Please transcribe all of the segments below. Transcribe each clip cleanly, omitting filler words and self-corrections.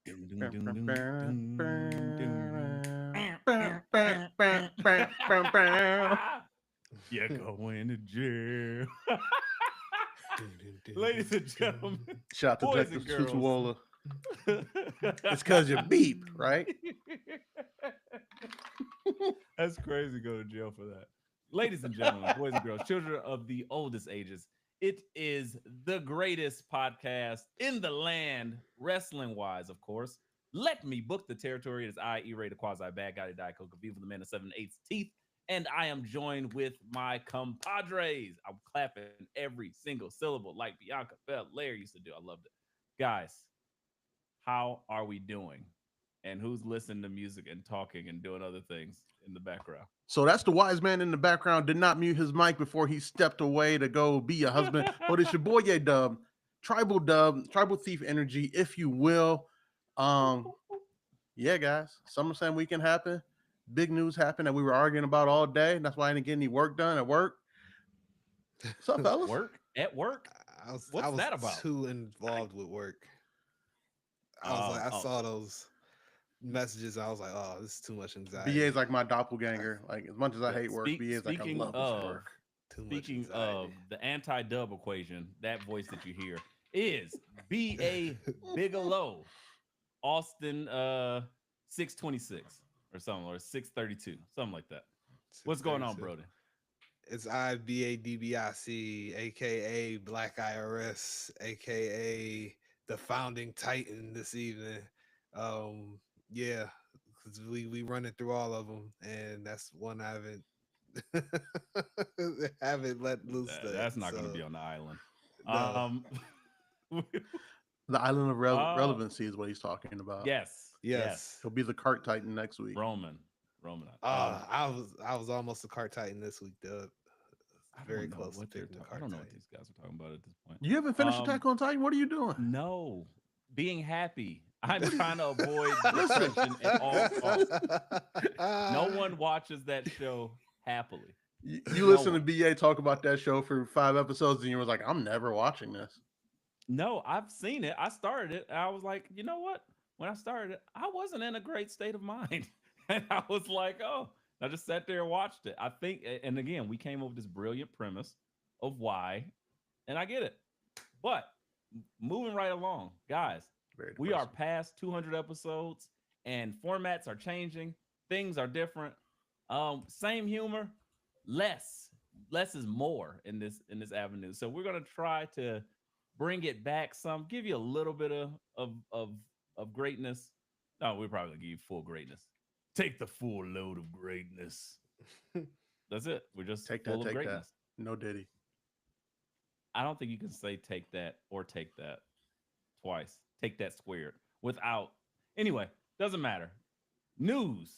Dun, dun, dun, dun, dun, You're going to jail. Dun, dun, dun, Ladies dun, and gentlemen, dun. Shout out to boys Detective and girls. Tutuola. It's because you beep, right? That's crazy. Go to jail for that. Ladies and gentlemen, boys and girls, children of the oldest ages, it is the greatest podcast in the land, wrestling wise, of course. Let me book the territory. It is I, E-Ray, the quasi bad guy, Diet Coke, Viva, the man of 7/8 teeth. And I am joined with my compadres. I'm clapping every single syllable like Bianca Belair used to do. I loved it. Guys, how are we doing? And who's listening to music and talking and doing other things in the background? So that's the wise man in the background. Did not mute his mic before he stepped away to go be a husband. But it's your boy Dub, Tribal Thief Energy, if you will. Um, yeah, guys, SummerSlam weekend happened. Big news happened that we were arguing about all day. That's why I didn't get any work done at work. What's up, fellas? Work at work? I What's was that about? too involved with work. I was like, I Oh, saw those messages. I was like, oh, this is too much BA is anxiety. like my doppelganger. Like as much as I hate work, BA is like I speaking love this of work. Too much speaking anxiety. of the anti-dub equation, that voice that you hear is B.A. Bigelow, Austin 626 or something, or 632, something like that. What's going on, 632. Brody? It's IBADBIC, aka Black IRS, aka the founding Titan this evening. Um, yeah, 'cause we running through all of them, and that's one I haven't let loose yet. That's not going to be So on the island. no, The island of uh, relevancy is what he's talking about. yes, yes. yes. He'll be the cart titan next week. Roman, Roman. I was almost a cart Titan this week, Doug. I Very don't know close to what they're picking the talking. I cart don't know what Titan. these guys are talking about at this point. You haven't finished Attack on Titan? What are you doing? No, being happy. I'm What are you trying to avoid listen? depression at all costs. No one watches that show happily. You No listen to one. BA talk about that show for 5 episodes, and you was like, "I'm never watching this." No, I've seen it. I started it. I was like, you know what? When I started it, I wasn't in a great state of mind. And I was like, oh, I just sat there and watched it. I think, and again, we came up with this brilliant premise of why, and I get it. But moving right along, guys, Very we are depressing. past 200 episodes and formats are changing. Things are different. Same humor, less. Less is more in this avenue. So we're gonna try to bring it back some, give you a little bit of greatness. No, we're probably gonna give you full greatness. Take the full load of greatness. That's it. We're just Take that, full of take that. greatness. No Diddy. I don't think you can say take that or take that twice. Take that squared without. Anyway, doesn't matter. News.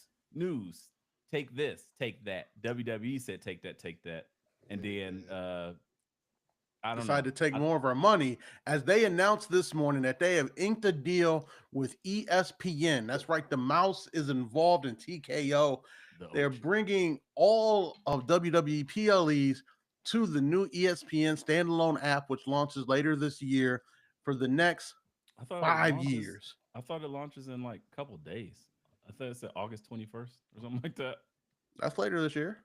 Take this, take that. WWE said take that. And then I don't know. Decided to take more of our money as they announced this morning that they have inked a deal with ESPN. That's right, the mouse is involved in TKO. The They're Ocho. bringing all of WWE PLEs to the new ESPN standalone app, which launches later this year for the next I thought it five launches. years. I thought it launches in like a couple days. I thought it said August 21st or something like that. That's later this year.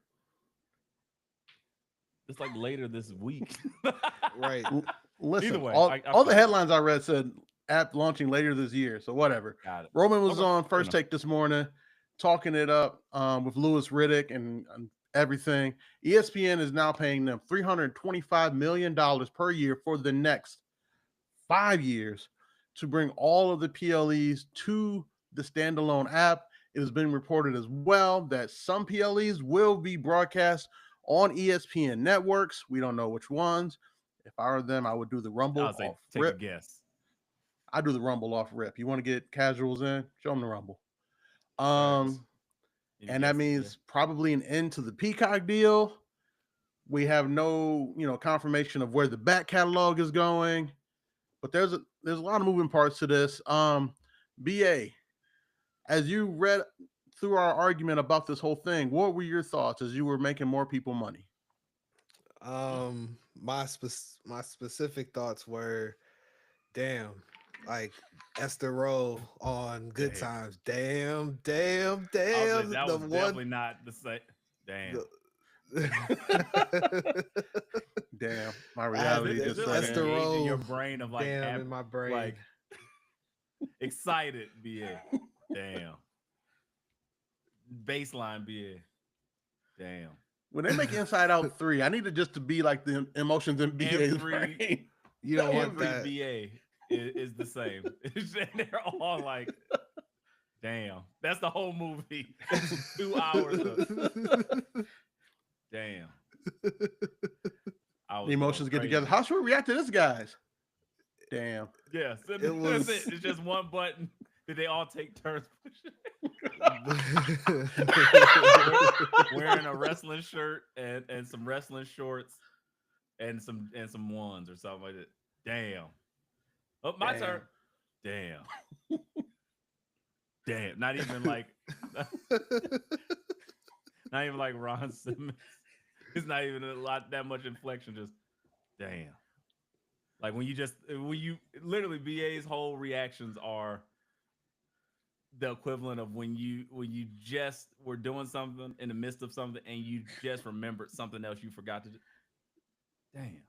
It's like later this week. Right. Either Listen, way, all, I all the feel you. headlines I read said app launching later this year. So whatever. Got it. Roman was Okay, on fair First enough. Take this morning, talking it up with Lewis Riddick and everything. ESPN is now paying them $325 million per year for the next 5 years to bring all of the PLEs to the standalone app. It has been reported as well that some PLEs will be broadcast on ESPN networks. We don't know which ones. If I were them, I would do the I'll Rumble say off take a rip. guess. I do the Rumble off rip. You want to get casuals in? Show them the Rumble. Facts. Um, Any and that guesses there? means probably an end to the Peacock deal. We have no, confirmation of where the back catalog is going, but there's a lot of moving parts to this. BA, as you read through our argument about this whole thing, what were your thoughts as you were making more people money? My specific thoughts were, damn, like Esther Roll on Good Damn. Times. Damn, I was like, damn. that The was one. definitely not the same. Damn. Damn, my I had reality Is just it set like Esther in. engaging your Roll. brain of like Damn in my brain. like excited BA? Damn. Baseline BA. Damn. When they make Inside Out 3, I need it just to be like the emotions in BA's Every- brain. You don't want Every that. BA is the same. They're all like, damn. That's the whole movie. 2 hours of damn. I was The emotions going get together. crazy. How should we react to this, guys? Damn. Yes, It that's was- it. It's just one button. Did they all take turns pushing? Wearing a wrestling shirt and some wrestling shorts and some ones or something like that. Damn. Oh, my Damn. turn. Damn. Damn. Not even like Ron Simmons. It's not even that much inflection. Just damn. Like when you literally BA's whole reactions are the equivalent of when you just were doing something in the midst of something and you just remembered something else you forgot to do. Damn.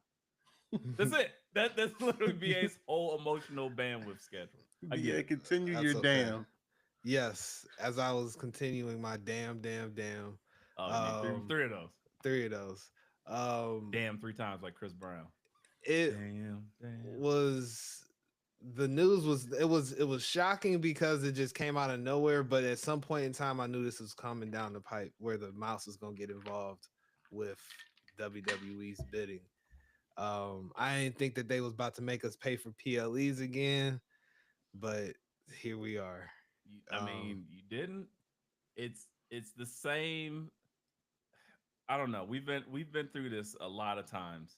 That's it. That's literally BA's whole emotional bandwidth schedule. I get BA, it. continue That's your okay. damn. Yes, as I was continuing my damn. Oh, you need three of those. 3 of those. Damn, 3 times like Chris Brown. It Damn. was the news was it was shocking because it just came out of nowhere. But at some point in time, I knew this was coming down the pipe where the mouse was gonna get involved with WWE's bidding. I didn't think that they was about to make us pay for PLEs again, but here we are. I mean, you didn't. It's the same. I don't know. We've been through this a lot of times.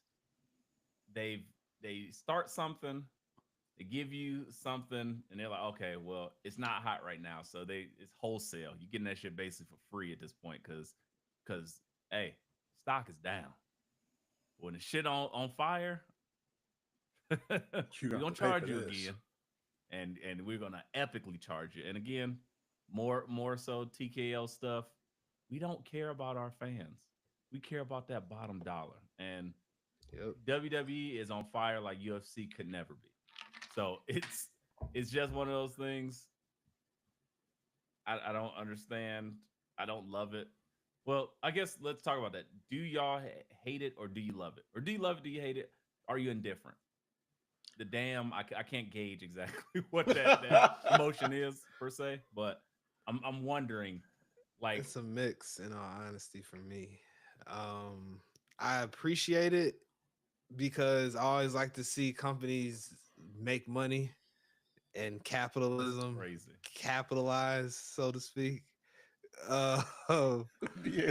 They start something, they give you something, and they're like, okay, well, it's not hot right now, so it's wholesale. You're getting that shit basically for free at this point because hey, stock is down. When the shit on fire, we're gonna charge you again, and we're gonna epically charge you. And again, more so TKO stuff. We don't care about our fans. We care about that bottom dollar. And WWE is on fire like UFC could never be. So it's just one of those things. I don't understand. I don't love it. Well, I guess let's talk about that. Do y'all hate it or do you love it? Or do you love it? Do you hate it? Are you indifferent? The damn, I can't gauge exactly what that emotion is per se, but I'm wondering. Like, It's a mix, in all honesty, for me. I appreciate it because I always like to see companies make money and capitalism crazy. capitalize, so to speak. BA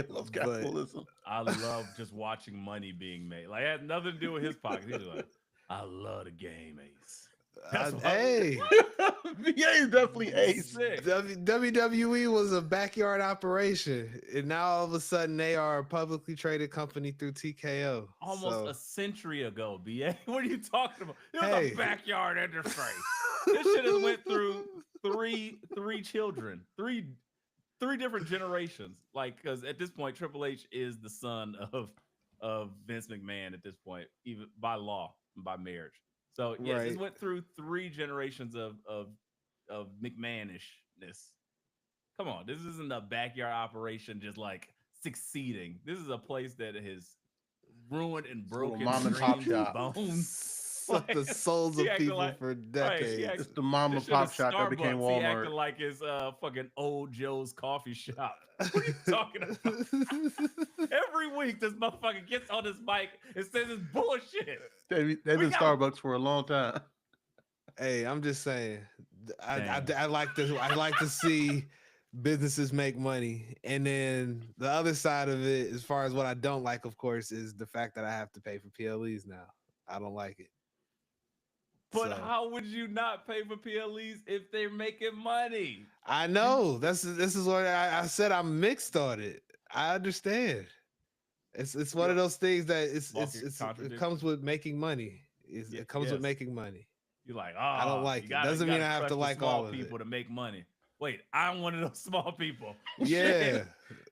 loves capitalism. I love just watching money being made. Like, it had nothing to do with his pocket. He's like, I love the game, Ace. Hey, BA is definitely ace. WWE was a backyard operation, and now all of a sudden they are a publicly traded company through TKO. Almost a century ago, BA. What are you talking about? It was Hey. a backyard industry. This shit has went through three children, three different generations. Like, because at this point, Triple H is the son of Vince McMahon at this point, even by law and by marriage. So yes, Right. this went through 3 generations of McMahonishness. Come on, this isn't a backyard operation just like succeeding. This is a place that has ruined and broken mom and pop dreams shop. bones. Sucked the souls He of acted people like- for right, decades. he acted- It's the mom and This shit pop is shop that became Starbucks. He acted Walmart. like his fucking old Joe's coffee shop. What are you talking about? Every week, this motherfucker gets on his mic and says this bullshit. They've We been got- Starbucks for a long time. Hey, I'm just saying. I Damn. like to see businesses make money, and then the other side of it, as far as what I don't like, of course, is the fact that I have to pay for PLEs now. I don't like it. But So, how would you not pay for PLEs if they're making money? I know this is what I said. I'm mixed on it. I understand. It's one of those things that it comes with making money. It comes with making money. You're like, I don't like you it. gotta, Doesn't mean I have trust to the like small all of it. people to make money. Wait, I'm one of those small people. Yeah, Shit.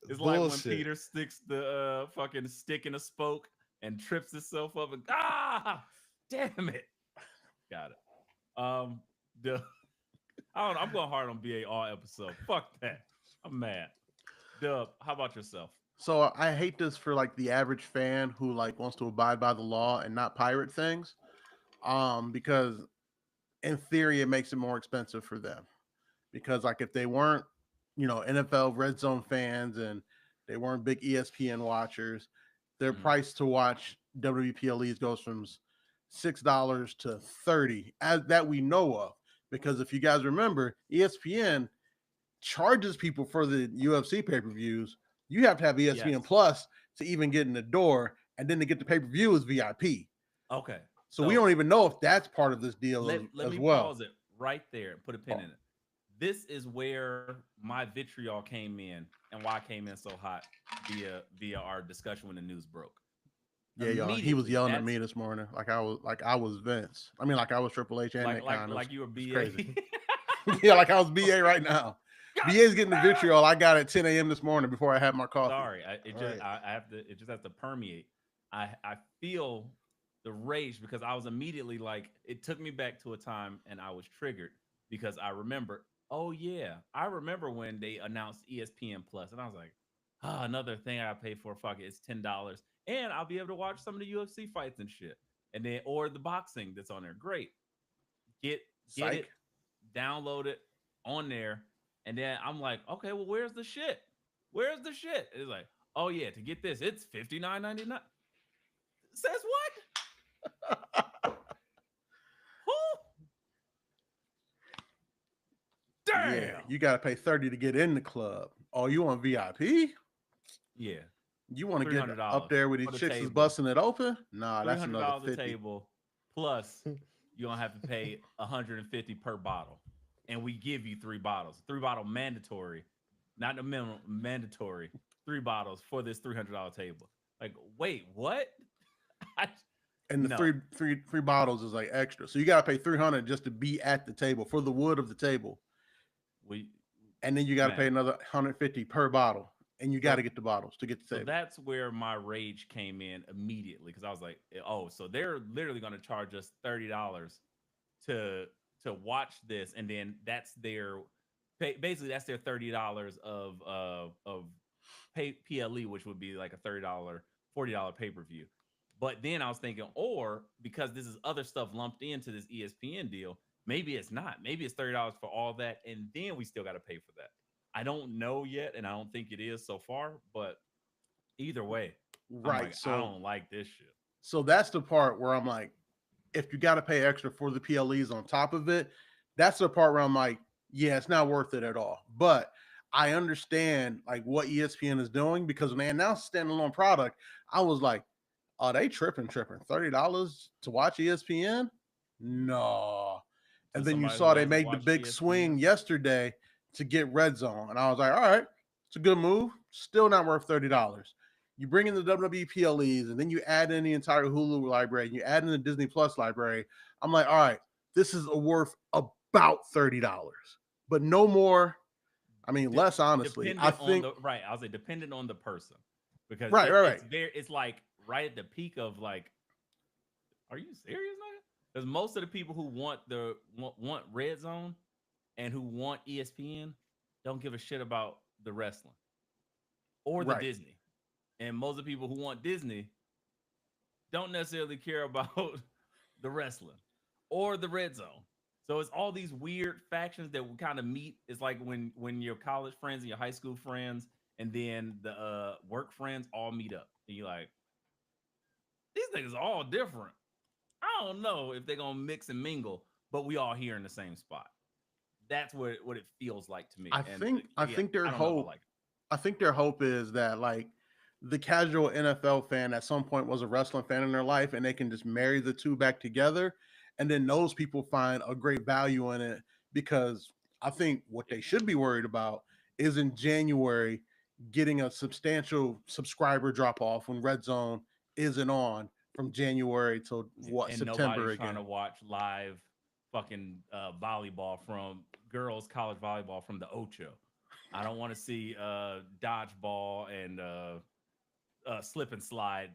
It's like when bullshit. Peter sticks the fucking stick in a spoke and trips himself up and damn it. Got it. The I don't know. I'm going hard on BA all episode. Fuck that. I'm mad. Dub, how about yourself? So I hate this for like the average fan who like wants to abide by the law and not pirate things. Because in theory it makes it more expensive for them. Because like if they weren't, NFL red zone fans and they weren't big ESPN watchers, their Mhm. price to watch WPLEs goes from $6 to 30 as that we know of. Because if you guys remember, ESPN charges people for the UFC pay-per-views. You have to have ESPN Yes. Plus to even get in the door, and then to get the pay-per-view is VIP. Okay. So we don't even know if that's part of this deal Let as me well. pause it right there and put a pin in it. This is where my vitriol came in and why I came in so hot via our discussion when the news broke. Yeah, y'all. He was Immediately, yelling at that's me this morning, like I was Vince. I mean, like I was Triple H and Nick Khan. like you were It's BA. crazy. Yeah, like I was BA right now. BA's getting the vitriol I got at 10 a.m. this morning before I had my coffee. Sorry, Right. I have to. It just has to permeate. I feel the rage because I was immediately like, it took me back to a time and I was triggered because I remember. Oh yeah, I remember when they announced ESPN Plus, and I was like, another thing I pay for. Fuck it, it's $10, and I'll be able to watch some of the UFC fights and shit, and then or the boxing that's on there. Great, get get Psych. it, download it on there, and then I'm like, okay, well, where's the shit? Where's the shit? It's like, oh yeah, to get this, it's $59.99. Says what? Who? Yeah, Damn. you got to pay 30 to get in the club. Oh, you want VIP? Yeah, You want to get up $300 there with these for the chicks is table. busting it open? Nah, Three that's hundred another dollars a 50. table, plus you're gonna have to pay 150 per bottle, and we give you 3 bottles, 3 bottle mandatory, not the minimum mandatory. 3 bottles for this $300 table. Like, wait, what? I, And the no, three bottles is like extra. So you got to pay 300 just to be at the table for the wood of the table. we And then you got to pay man. another 150 per bottle. And you got to So get the bottles to get the so table. that's where my rage came in immediately because I was like, oh, so they're literally going to charge us $30 to watch this, and then that's their basically that's their $30 of PLE, which would be like a $40 pay per view. But then I was thinking, or because this is other stuff lumped into this ESPN deal, maybe it's not. Maybe it's $30 for all that, and then we still got to pay for that. I don't know yet, and I don't think it is so far. But either way, I'm Right. like, I So don't like this shit. so that's the part where I'm like, if you got to pay extra for the PLEs on top of it, that's the part where I'm like, yeah, it's not worth it at all. But I understand like what ESPN is doing because when they announced standalone product, I was like, oh, they tripping. $30 to watch ESPN? No. To And then you somebody saw who they hasn't made the watched big swing ESPN, yesterday to get Red Zone. And I was like, all right, it's a good move. Still not worth $30. You bring in the WWE PLEs and then you add in the entire Hulu library and you add in the Disney Plus library. I'm like, all right, this is worth about $30, but no more. I mean, less honestly. I dependent on think the right. I was say dependent on the person because right, right, right. it's like right at the peak of like, are you serious, man? Because most of the people who want Red Zone and who want ESPN don't give a shit about the wrestling or the Right. Disney, and most of the people who want Disney don't necessarily care about the wrestling or the Red Zone. So it's all these weird factions that will kind of meet. It's like when your college friends and your high school friends and then the work friends all meet up, and you're like, these niggas are all different. I don't know if they're gonna mix and mingle, but we all here in the same spot. That's what it feels like to me. I And think I again, think their I don't know if I hope like it. I think their hope is that like the casual NFL fan at some point was a wrestling fan in their life and they can just marry the two back together and then those people find a great value in it because I think what they should be worried about is in January getting a substantial subscriber drop off when Red Zone isn't on from January till what And nobody's September trying to again. watch live fucking volleyball from girls college volleyball from the Ocho. I don't want to see dodgeball and slip and slide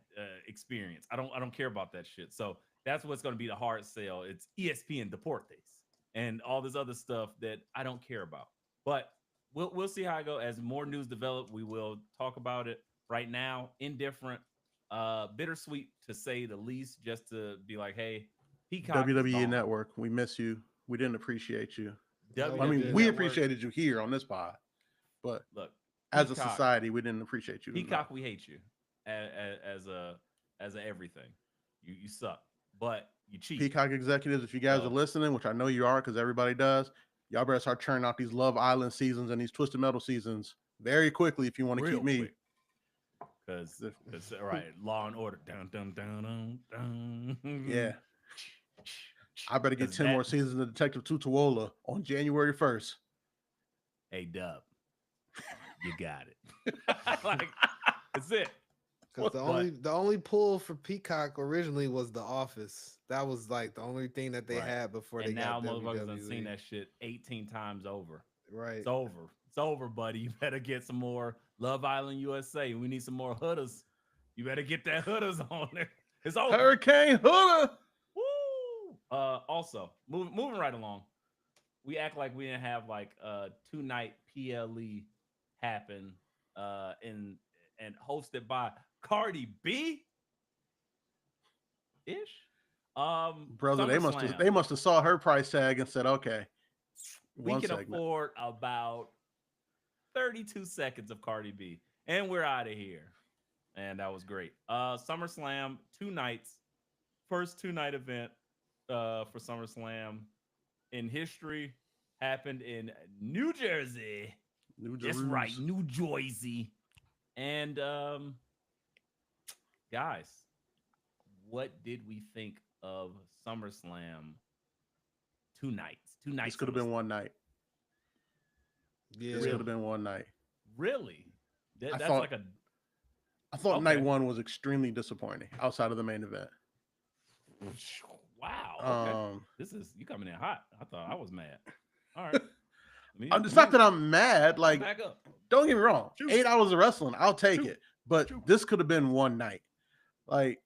experience. I don't care about that shit. So that's what's going to be the hard sell. It's ESPN Deportes and all this other stuff that I don't care about. But we'll see how I go. As more news develop, we will talk about it. Right now, indifferent, bittersweet to say the least. Just to be like, hey, Peacock is WWE gone. Network, we miss you. We didn't appreciate you. WWE I mean, we Network, appreciated you here on this pod, but look, as a Peacock, society, we didn't appreciate you. Peacock, enough. we hate you as a everything. You suck, but you cheat. Peacock executives, if you guys So- are listening, which I know you are because everybody does, y'all better start churning out these Love Island seasons and these Twisted Metal seasons very quickly if you want to keep me. Because right, Law and Order. Dun, dun, dun, dun, dun. Yeah. I better get 'Cause 10 more seasons of Detective Tutuola on January 1st. Hey, Dub, you got it. Like, that's it. Because the only pull for Peacock originally was The Office. That was like the only thing that they Right. had before And they now got motherfuckers WWE. done seen that shit 18 times over. Right. It's over. It's over, buddy. You better get some more Love Island USA. We need some more hooders. You better get that hooders on there. It's over. Hurricane Hooda. Woo! Also, moving right along. We act like we didn't have like 2-night PLE happen and hosted by Cardi B ish. Brother, they SummerSlam. must have saw her price tag and said, okay. We one can segment. afford about 32 seconds of Cardi B, and we're out of here. And that was great. SummerSlam, 2 nights, first 2-night event for SummerSlam in history, happened in New Jersey. That's right, New Jersey. And guys, what did we think of SummerSlam? 2 nights. 2 nights. This could have been one night. Yeah. This could have been one night. Really? That's thought- like a. I thought Okay. night one was extremely disappointing outside of the main event. Wow. Okay. This is you coming in hot. I thought I was mad. All right. It's not that I'm mad. Like, back up. don't get me wrong. Shoot. 8 hours of wrestling, I'll take Shoot. it. But Shoot. this could have been one night. Like,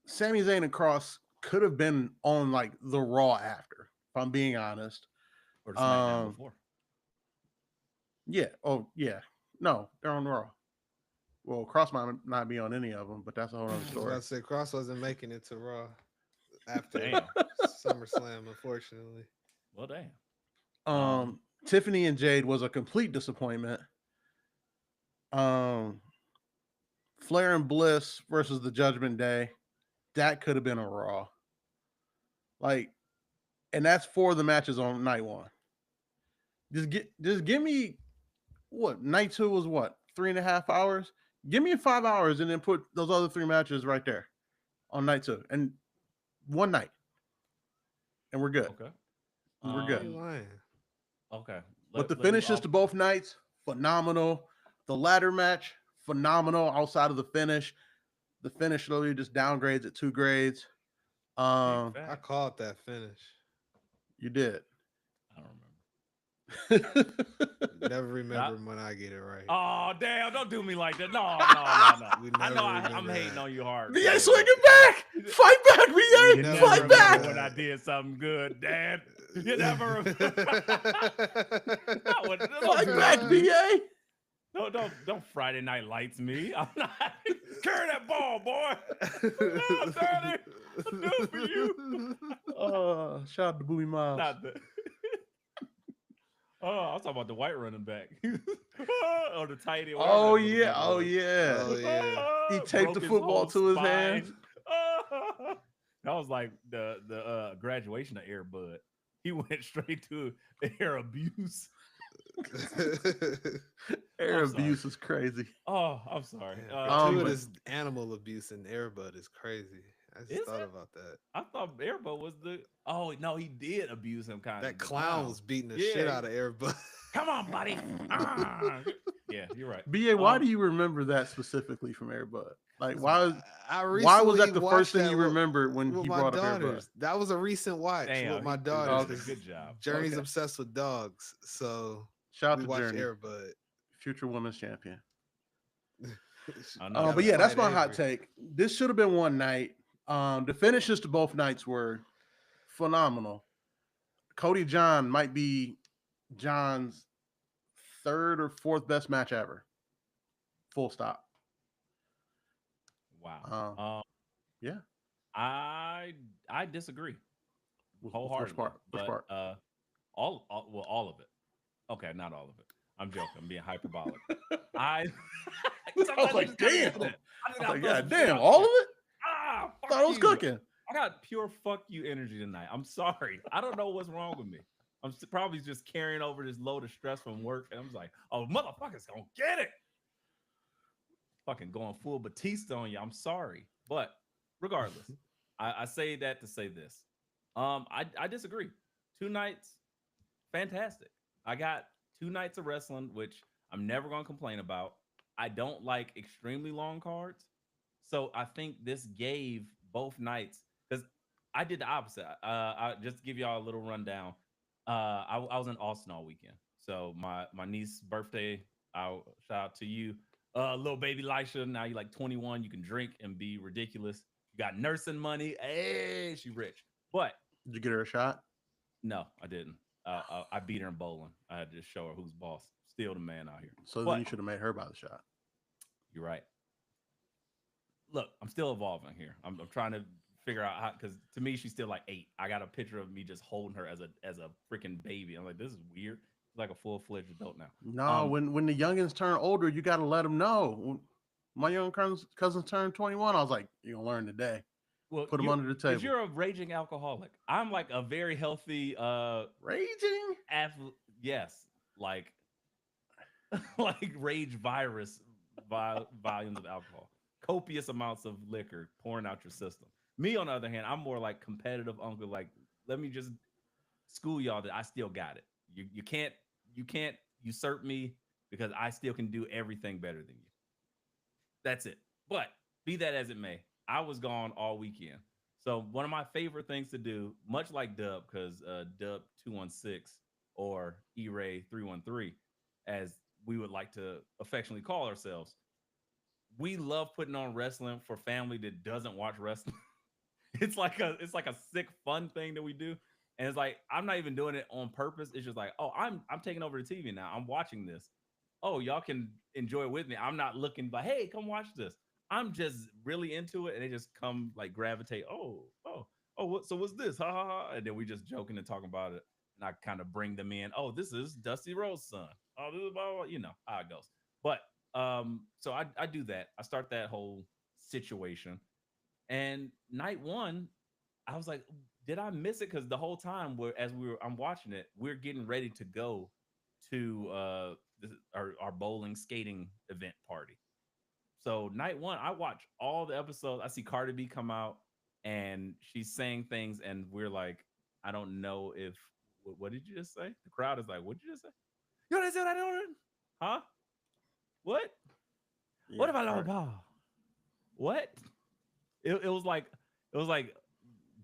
Sami Zayn and Cross could have been on like the Raw after, if I'm being honest. Or the SmackDown before. Yeah. Oh, yeah. No, they're on Raw. Well, Cross might not be on any of them, but that's a whole other I was story. about to say Cross wasn't making it to Raw after Damn. SummerSlam, unfortunately. Well, damn. Tiffany and Jade was a complete disappointment. Flair and Bliss versus the Judgment Day, that could have been a Raw. Like, and that's 4 of the matches on night 1. Just give me what night 2 was what 3.5 hours. Give me 5 hours and then put those other 3 matches right there on night 2 and one night, and we're good. Okay. We're good. You lying. Okay. But the finishes to both nights, phenomenal. The ladder match, phenomenal. Outside of the finish literally just downgrades at 2 grades. I called that finish. You did. I don't remember. Never remember when I get it right. Oh, damn. Don't do me like that. No. We I never know I'm remember hating that. on you hard. VA swinging back. Fight back, You VA. never Fight remember back. when I did something good, Dad. You never remember. Fight back, VA. Don't Friday Night Lights me. I'm not carry that ball, boy. No, Daddy. I'm doing for you. Shout out to Booby Miles. Not the. Oh, I was talking about the white running back. Or the tight end. Oh yeah. Oh yeah. Oh, yeah. He taped the football to his hands. That was like the graduation of Air Bud. He went straight to air abuse. Air I'm abuse is crazy. Oh, I'm sorry. Two but this animal abuse and Airbud is crazy. I just Is thought it? about that. I thought Air Bud was the. Oh no, he did abuse him kind of. That clown was beating the shit out of Airbud. Come on, buddy. Ah. Yeah, you're right. BA, why do you remember that specifically from Airbud? Like, I why was that recently the first watched thing that you remembered when with he my brought up Airbud? daughters. That was a recent watch Damn, with my he did daughters. a good job. Journey's Okay. obsessed with dogs, so Shout out we to watched Journey, Airbud. future women's champion. I know. But yeah, that's my hot Avery. take. This should have been one night. The finishes to both nights were phenomenal. Cody John might be John's third or fourth best match ever. Full stop. Wow. Yeah. I disagree Which wholeheartedly. part? Which part? All of it. Okay, not all of it. I'm joking. I'm being hyperbolic. I was like, damn. God damn, all of it? Fuck Thought I was you. cooking. I got pure fuck you energy tonight. I'm sorry. I don't know what's wrong with me. I'm probably just carrying over this load of stress from work, and I'm just like, oh, motherfuckers gonna get it. Fucking going full Batista on you. I'm sorry, but regardless, I say that to say this. I disagree. 2 nights, fantastic. I got 2 nights of wrestling, which I'm never gonna complain about. I don't like extremely long cards, so I think this gave both nights because I did the opposite. I just to give y'all a little rundown. I was in Austin all weekend, so my niece's birthday. I'll shout out to you, little baby Lisha. Now you're like 21. You can drink and be ridiculous. You got nursing money. Hey, she rich. But Did you get her a shot? no, I didn't. I beat her in bowling. I had to just show her who's boss. Still the man out here. So then you should have made her buy the shot. You're right. Look, I'm still evolving here. I'm trying to figure out how, because to me she's still like 8. I got a picture of me just holding her as a freaking baby. I'm like, this is weird. She's like a full-fledged adult now. No, when the youngins turn older, you got to let them know. When my young cousins turned 21, I was like, you're gonna learn today. Well, put them under the table. You're a raging alcoholic. I'm like a very healthy raging athlete. Yes, like like rage virus volumes of alcohol, copious amounts of liquor pouring out your system. Me, on the other hand, I'm more like competitive uncle. Like, let me just school y'all that I still got it. You can't usurp me because I still can do everything better than you. That's it. But be that as it may, I was gone all weekend. So one of my favorite things to do, much like Dub, because Dub 216 or E-Ray 313, as we would like to affectionately call ourselves, we love putting on wrestling for family that doesn't watch wrestling. It's like a sick fun thing that we do. And it's like, I'm not even doing it on purpose. It's just like, oh, I'm taking over the TV now. I'm watching this. Oh, y'all can enjoy it with me. I'm not looking like, hey, come watch this. I'm just really into it, and they just come like gravitate. Oh, so what's this? Ha ha ha! And then we just joking and talking about it, and I kind of bring them in. Oh, this is Dusty Rhodes' son. Oh, this is blah, blah, blah. You know how it goes. But so I do that. I start that whole situation, and night one, I was like, did I miss it? Because the whole time I'm watching it, we're getting ready to go to our bowling skating event party. So night one, I watch all the episodes. I see Cardi B come out and she's saying things, and we're like, I don't know if what did you just say? The crowd is like, what did you just say? You know what I don't? Huh? What? Yeah, what about Low Ball? What? It was like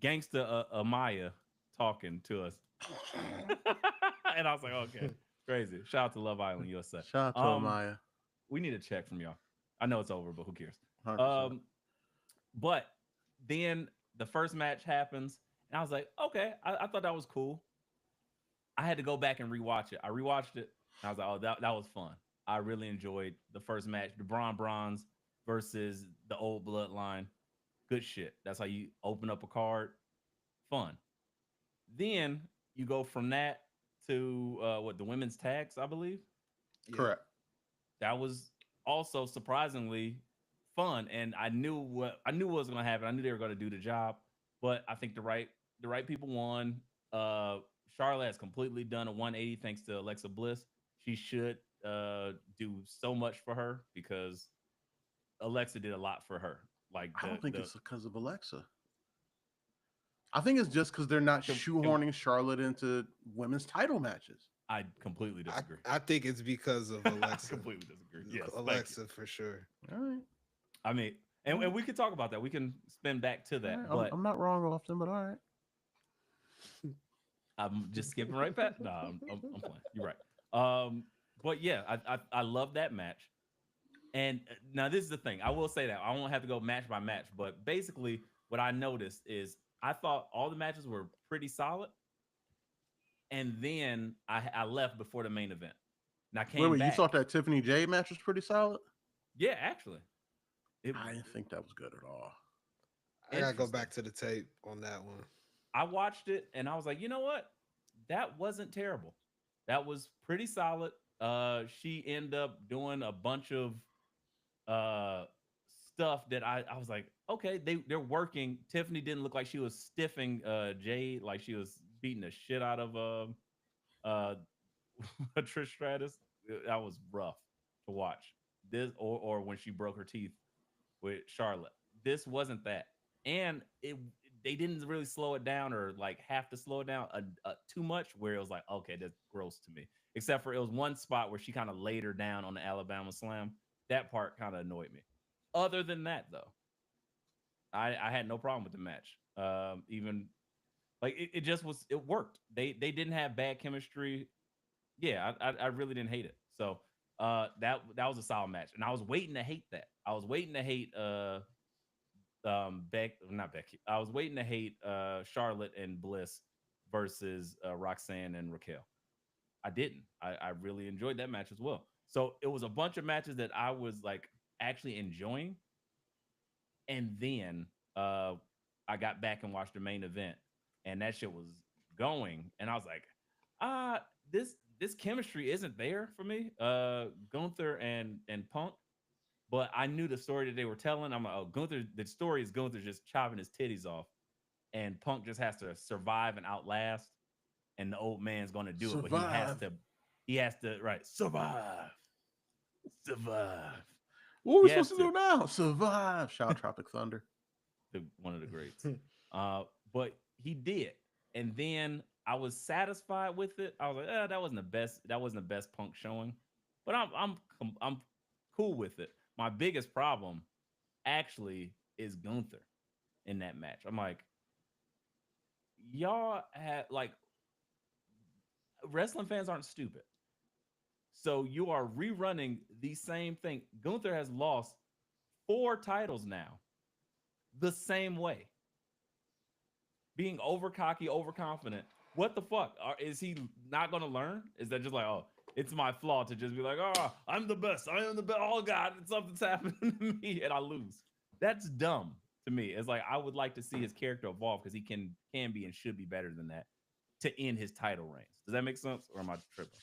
gangsta Amaya talking to us. And I was like, okay, crazy. Shout out to Love Island USA. Shout out to Amaya. We need a check from y'all. I know it's over, but who cares? 100%. But then the first match happens, and I was like, okay, I thought that was cool. I had to go back and rewatch it. I rewatched it, and I was like, oh, that was fun. I really enjoyed the first match, the Bronze versus the Old Bloodline. Good shit. That's how you open up a card. Fun. Then you go from that to the women's tags, I believe. Correct. That was also surprisingly fun, and I knew what was going to happen. I knew they were going to do the job, but I think the right people won. Charlotte has completely done a 180 thanks to Alexa Bliss. She should do so much for her because Alexa did a lot for her. Like I don't think it's because of Alexa. I think it's just because they're not Can- shoehorning Charlotte into women's title matches. I completely disagree. I think it's because of I Alexa. completely disagree. Yes, Alexa for sure. All right. I mean, and we could talk about that. We can spin back to that, All right. but I'm not wrong often, but all right. I'm just skipping right past. No, I'm playing. You're right. But yeah, I love that match. And now this is the thing. I will say that I won't have to go match by match, but basically what I noticed is I thought all the matches were pretty solid, and then I left before the main event. And I came Wait, back. you thought that Tiffany J match was pretty solid? Yeah, actually, I didn't think that was good at all. I gotta go back to the tape on that one. I watched it and I was like, you know what? That wasn't terrible. That was pretty solid. She ended up doing a bunch of stuff that I was like, okay, they're working. Tiffany didn't look like she was stiffing Jade, like she was beating the shit out of Trish Stratus. That was rough to watch. This or when she broke her teeth with Charlotte. This wasn't that. And they didn't really slow it down or like have to slow it down too much where it was like, okay, that's gross to me. Except for it was one spot where she kind of laid her down on the Alabama Slam. That part kind of annoyed me. Other than that, though, I had no problem with the match. Even like it just was, it worked. They didn't have bad chemistry. Yeah, I really didn't hate it. So that was a solid match, and I was waiting to hate that. I was waiting to hate not Becky. I was waiting to hate Charlotte and Bliss versus Roxanne and Raquel. I didn't. I really enjoyed that match as well. So it was a bunch of matches that I was like actually enjoying, and then I got back and watched the main event, and that shit was going, and I was like, this chemistry isn't there for me. Gunther and Punk. But I knew the story that they were telling. I'm like, oh, Gunther, the story is Gunther just chopping his titties off, and Punk just has to survive and outlast, and the old man's going to do it, but he has to, right, survive. What are we supposed to do now? Survive. Shout Tropic Thunder. One of the greats. But he did, and then I was satisfied with it. I was like, that wasn't the best Punk showing, but I'm cool with it. My biggest problem actually is Gunther in that match. I'm like, y'all had like wrestling fans aren't stupid. So you are rerunning the same thing. Gunther has lost 4 titles now the same way. Being over cocky, overconfident. What the fuck? Is he not going to learn? Is that just like, oh, it's my flaw to just be like, oh, I'm the best. I am the best. Oh, God, something's happening to me and I lose. That's dumb to me. It's like, I would like to see his character evolve because he can be and should be better than that to end his title reigns. Does that make sense? Or am I tripping?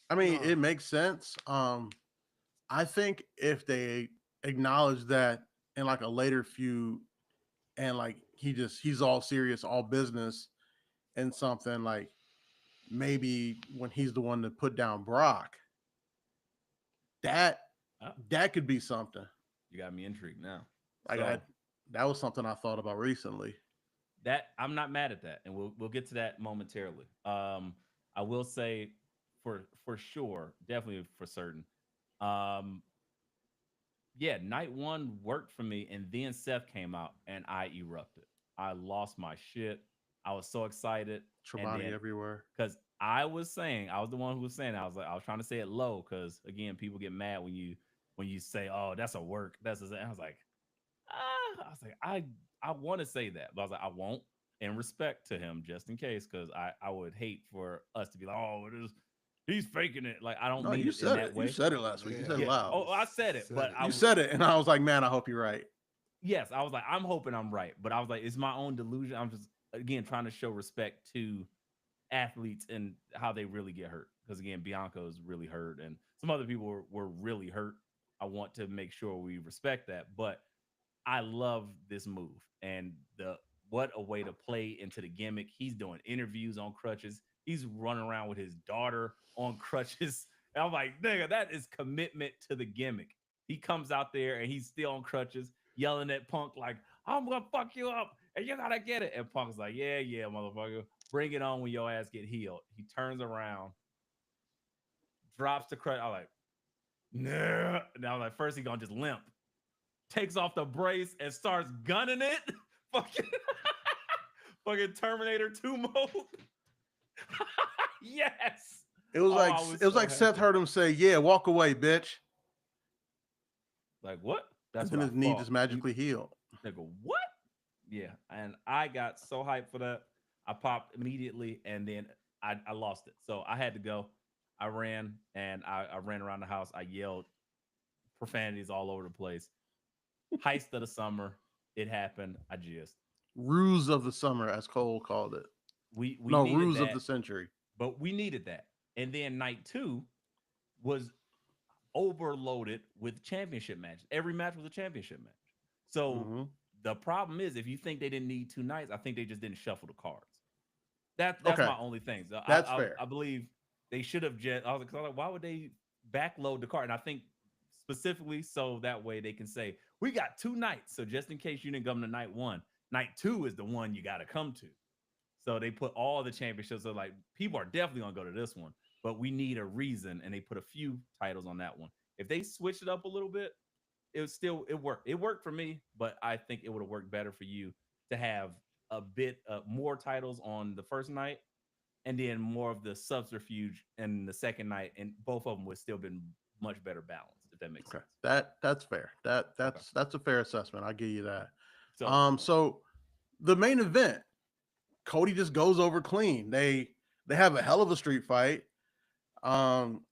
I mean, it makes sense. I think if they acknowledge that in like a later feud and like he's all serious, all business and something like, maybe when he's the one to put down Brock, that could be something. You got me intrigued now. That was something I thought about recently. That I'm not mad at that, and we'll get to that momentarily. I will say for sure, definitely for certain. Yeah, night 1 worked for me, and then Seth came out, and I erupted. I lost my shit. I was so excited. Tribani everywhere. Because I was the one who was saying, I was trying to say it low because again, people get mad when you say, oh, that's a work. I was like, I want to say that, but I was like, I won't, in respect to him, just in case, because I would hate for us to be like, oh, he's faking it. Like, I don't mean it in that way. You said it last week. You said it loud. Oh, I said it, but you said it, and I was like, man, I hope you're right. Yes, I was like, I'm hoping I'm right, but I was like, it's my own delusion. I'm just, again, trying to show respect to athletes and how they really get hurt. Because again, Bianca is really hurt, and some other people were really hurt. I want to make sure we respect that, but I love this move, and what a way to play into the gimmick. He's doing interviews on crutches. He's running around with his daughter on crutches. And I'm like, nigga, that is commitment to the gimmick. He comes out there and he's still on crutches, yelling at Punk like, I'm gonna fuck you up. and you gotta get it. And Punk's like, yeah, motherfucker, bring it on when your ass get healed. He turns around, drops the credit. I'm like, nah. Now like, first he gonna just limp, takes off the brace and starts gunning it. Fucking, fucking Terminator 2 mode. Yes. It was like was it was so like Seth happy. heard him say, "Yeah, walk away, bitch." Like what? And That's then what his I knee thought. just magically healed. Nigga, what? Yeah, and I got so hyped for that. I popped immediately, and then I lost it. So I had to go. I ran, and I ran around the house. I yelled profanities all over the place. Heist of the summer. It happened. I just Ruse of the summer, as Cole called it. we No, needed ruse of that, the century. but we needed that. And then night two was overloaded with championship matches. Every match was a championship match. So Mm-hmm. the problem is, if you think they didn't need 2 nights, I think they just didn't shuffle the cards. That's Okay, my only thing. So that's fair. I believe they should have just. I was like, why would they backload the card? And I think specifically so that way they can say we got 2 nights. So just in case you didn't come to night one, night two is the one you got to come to. So they put all the championships. So like people are definitely gonna go to this one, but we need a reason, and they put a few titles on that one. If they switched it up a little bit, it worked. It worked for me, but I think it would have worked better for you to have a bit more titles on the first night, and then more of the subterfuge in the second night, and both of them would still been much better balanced. If that makes Okay, sense. that's fair. Okay. That's a fair assessment. I'll give you that. So So the main event, Cody just goes over clean. They have a hell of a street fight. Um,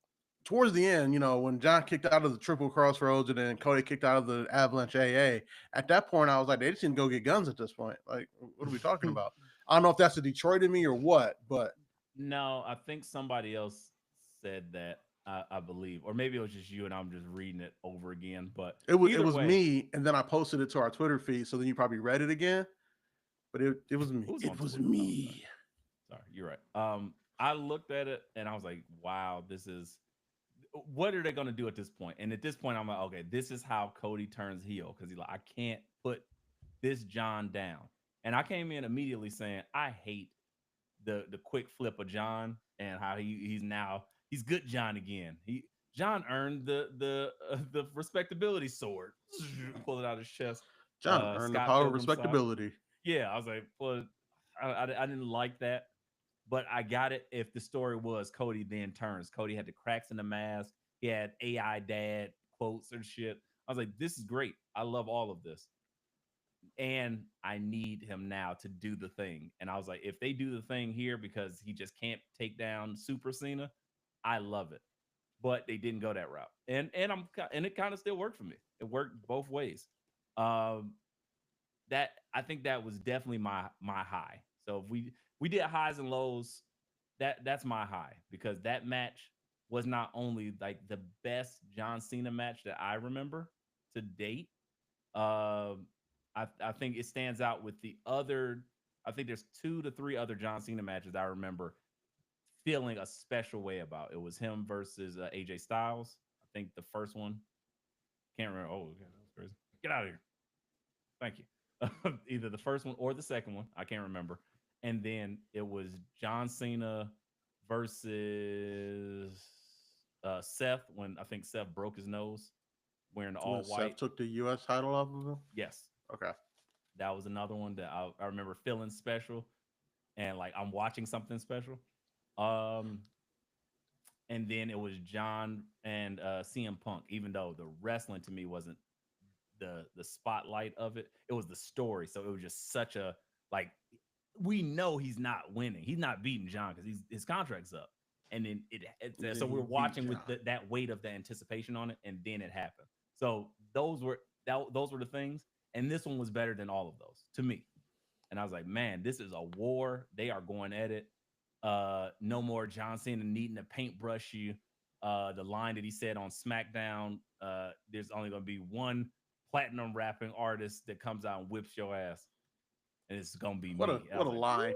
Towards the end, when John kicked out of the Triple Crossroads and then Cody kicked out of the Avalanche AA, at that point I was like, they just didn't go get guns at this point. Like, what are we talking about? I don't know if that's a Detroit in me or what, but no, I think somebody else said that. I believe, or maybe it was just you, and I'm just reading it over again. But it was either way, me, and then I posted it to our Twitter feed, so then you probably read it again. But it was me. who's on It was Twitter? Oh, me. sorry, you're right. I looked at it and I was like, wow, this is what are they going to do at this point? And at this point, I'm like, okay, this is how Cody turns heel because he's like, I can't put this John down. And I came in immediately saying, I hate the quick flip of John and how he's good John again. John earned the respectability sword. Pull it out of his chest. John earned the Scott power of Pilgrim style. respectability. Yeah, I was like, well, I didn't like that, but I got it. If the story was Cody then turns, Cody had the cracks in the mask. He had AI dad quotes and shit. I was like, this is great. I love all of this. And I need him now to do the thing. And I was like, if they do the thing here because he just can't take down Super Cena, I love it. But they didn't go that route. And it kind of still worked for me. It worked both ways. Um, that I think that was definitely my high. So if we did highs and lows, that's my high because that match was not only like the best John Cena match that I remember to date. I think it stands out with the other. I think there's 2 to 3 other John Cena matches I remember feeling a special way about. It was him versus AJ Styles. I think the first one can't remember. Oh, okay, that was crazy. Get out of here. Thank you. Either the first one or the second one. I can't remember. And then it was John Cena versus Seth when I think Seth broke his nose wearing the all white. Seth took the U.S. title off of him. Yes. Okay. That was another one that I remember feeling special and like I'm watching something special. Um, and then it was John and CM Punk, even though the wrestling to me wasn't the spotlight of it. It was the story. So it was just such a like we know he's not winning. He's not beating John because his contract's up. And then so we're watching with that weight of the anticipation on it, and then it happened. So those were the things, and this one was better than all of those to me. And I was like, man, this is a war. They are going at it. No more John Cena needing to paintbrush you. The line that he said on SmackDown, there's only going to be one platinum rapping artist that comes out and whips your ass, and it's gonna be what me. What a lie!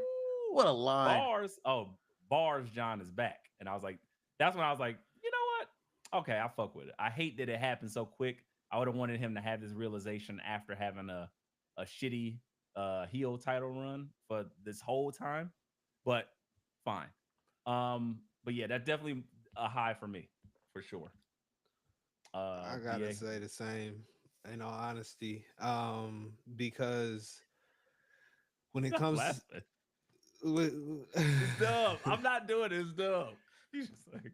What a lie! Bars. Oh, bars. John is back, and I was like, that's when I was like, you know what? Okay, I fuck with it. I hate that it happened so quick. I would have wanted him to have this realization after having a shitty heel title run for this whole time, but fine. But yeah, that's definitely a high for me for sure. I gotta BA. say the same, in all honesty. Because when it Stop comes laughing. with, It's dumb. I'm not doing it. It's dumb. He's just like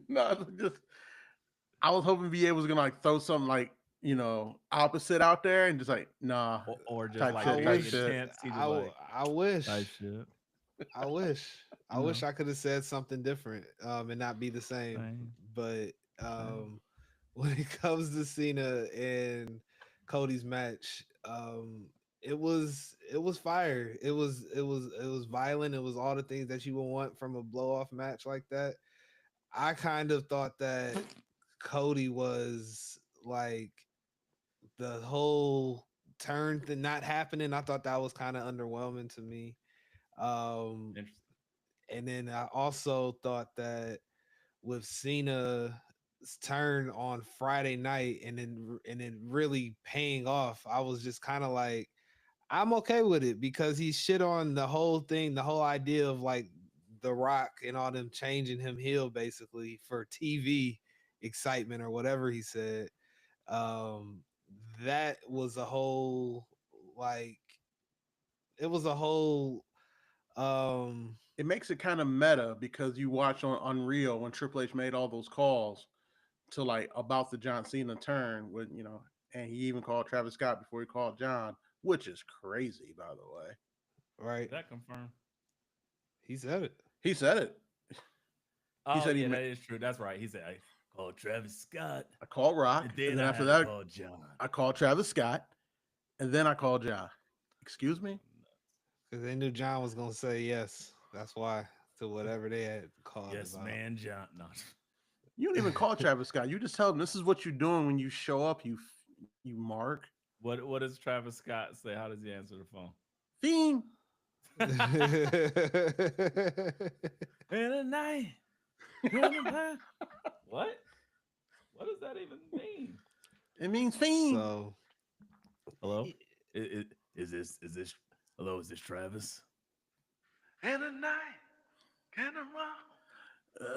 No, it's just I was hoping VA was gonna like throw something like opposite out there and just like nah or just type like I shit, be type wish, shit. intense. He just like I type wish, shit. I wish, I You wish know, I could have said something different, and not be the same. same, But same. when it comes to Cena and Cody's match, it was fire. It was violent. It was all the things that you would want from a blow off match like that. I kind of thought that Cody was like the whole turn thing not happening. I thought that was kind of underwhelming to me. Um, Interesting. and then I also thought that with Cena's turn on Friday night and then really paying off, I was just kind of like, I'm okay with it because he shit on the whole thing, the whole idea of like The Rock and all them changing him heel basically for TV excitement or whatever he said. Um, that was a whole like it was a whole It makes it kind of meta because you watch on Unreal when Triple H made all those calls to like about the John Cena turn with and he even called Travis Scott before he called John, which is crazy by the way. right. That confirmed. He said it. He said it. He Oh said yeah, that is true. That's right. He said I called Travis Scott, I called Rock, and and then then I after had to that call John. I called Travis Scott, and then I called John. Excuse me? Because they knew John was gonna say yes. That's why to whatever they had called Yes, about. man, John. No. You don't even call Travis Scott. You just tell him this is what you're doing when you show up. You mark What does Travis Scott say? How does he answer the phone? fiend. In the night, in the past. What? What does that even mean? It means fiend. So Hello? Is this hello, is this Travis? In the night, can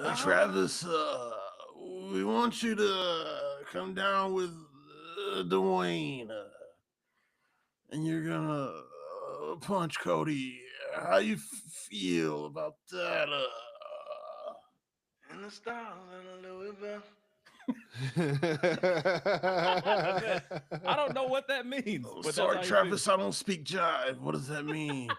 I Travis, we want you to come down with Dwayne, and you're gonna punch Cody. How you feel about that? in the stars and a Louis Vuitton. That's it. I don't know what that means, Oh, but that's sorry, how you feel. Travis. I don't speak jive. What does that mean?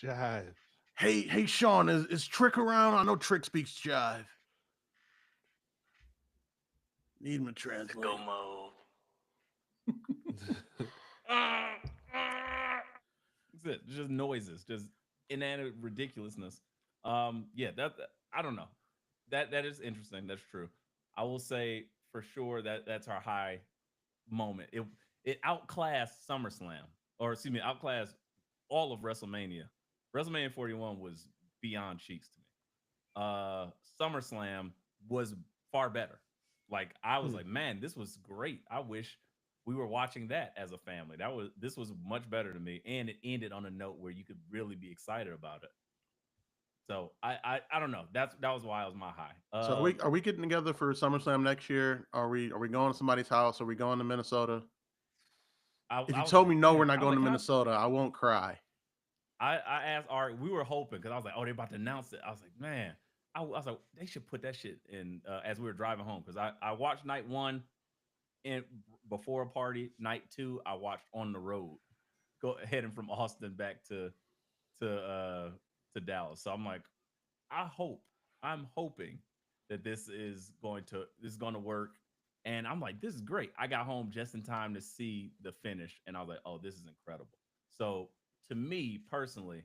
Jive. Hey, Sean, is Trick around? I know Trick speaks jive. Need him to translate. Go mode. That's it. Just noises, just inanimate ridiculousness. Yeah, I don't know. That is interesting. That's true. I will say for sure that that's our high moment. It outclassed SummerSlam, or excuse me, outclassed all of WrestleMania. WrestleMania 41 was beyond cheeks to me. SummerSlam was far better. Like I was Hmm. like, man, this was great. I wish we were watching that as a family. This was much better to me, and it ended on a note where you could really be excited about it. So I don't know. That was why it was my high. So are we getting together for SummerSlam next year? Are we going to somebody's house? Are we going to Minnesota? If I you was told like, me no, we're man, not I was going like, to can Minnesota, I won't cry. I asked Ari, we were hoping because I was like, oh, they're about to announce it. I was like, man, I was like, they should put that shit in as we were driving home because I watched night one and before a party. Night two, I watched on the road, heading from Austin back to uh to Dallas. So I'm like, I'm hoping that this is going to work. And I'm like, this is great. I got home just in time to see the finish, and I was like, oh, this is incredible. So to me personally,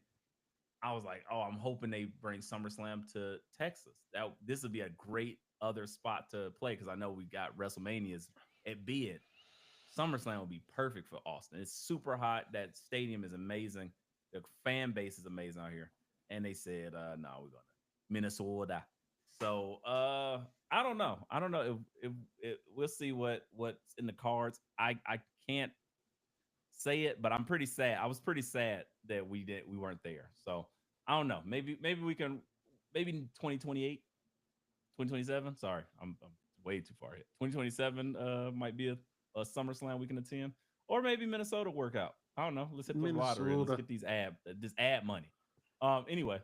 I was like, oh, I'm hoping they bring SummerSlam to Texas. That this would be a great other spot to play because I know we got WrestleManias at be it. SummerSlam would be perfect for Austin. It's super hot. That stadium is amazing. The fan base is amazing out here. And they said, no, we're going to Minnesota. So I don't know. I don't know if we'll see what's in the cards. I can't say it, but I'm pretty sad. I was pretty sad that we weren't there. So I don't know. Maybe we can maybe 2028, 2027. Sorry, I'm way too far ahead. 2027 might be a SummerSlam we can attend, or maybe Minnesota workout. I don't know. Let's hit the lottery. Let's Minnesota. get this ad money. Anyway,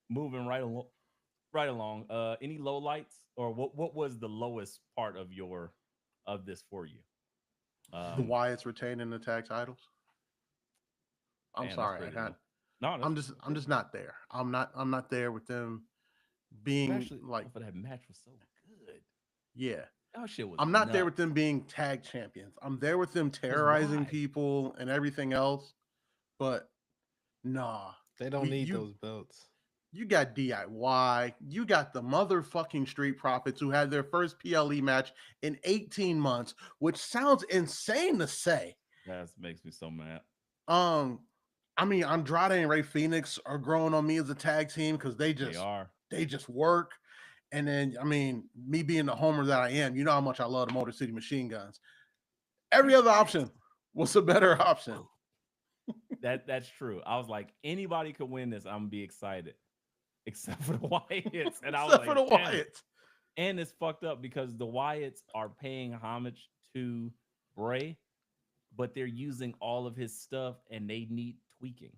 moving right along. Any low lights or what was the lowest part of this for you? The Wyatts retaining the tag titles. I'm Man, that's sorry, I pretty can't. low. No, I'm just not there. I'm not there with them being especially like, off of that match was so good. yeah. That shit was I'm not there with nuts. them being tag champions. I'm there with them Cause terrorizing why? people and everything else. But nah, They don't we, need you those belts. you got DIY. You got the motherfucking Street Profits who had their first PLE match in 18 months, which sounds insane to say. That makes me so mad. Um, I mean, Andrade and Ray Phoenix are growing on me as a tag team because They are. they just work. And then, I mean, me being the homer that I am, you know how much I love the Motor City Machine Guns. Every other option was a better option. That's true. I was like, anybody could win this. I'm gonna be excited, except for the Wyatts. And I was Except for the like, damn it. Wyatts. And it's fucked up because the Wyatts are paying homage to Bray, but they're using all of his stuff and they need tweaking.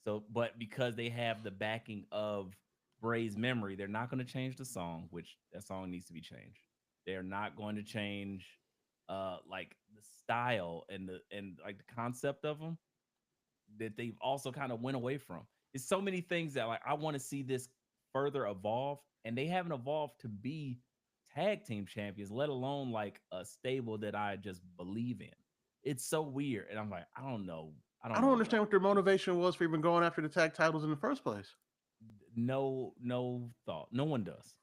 So, but because they have the backing of Bray's memory, they're not going to change the song, which that song needs to be changed. They're not going to change like the style and like the concept of them that they've also kind of went away from. It's so many things that like I want to see this further evolve, and they haven't evolved to be tag team champions, let alone like a stable that I just believe in. It's so weird, and I'm like, I don't know, I I don't don't know what understand I what their motivation was for even going after the tag titles in the first place. no thought. No one does.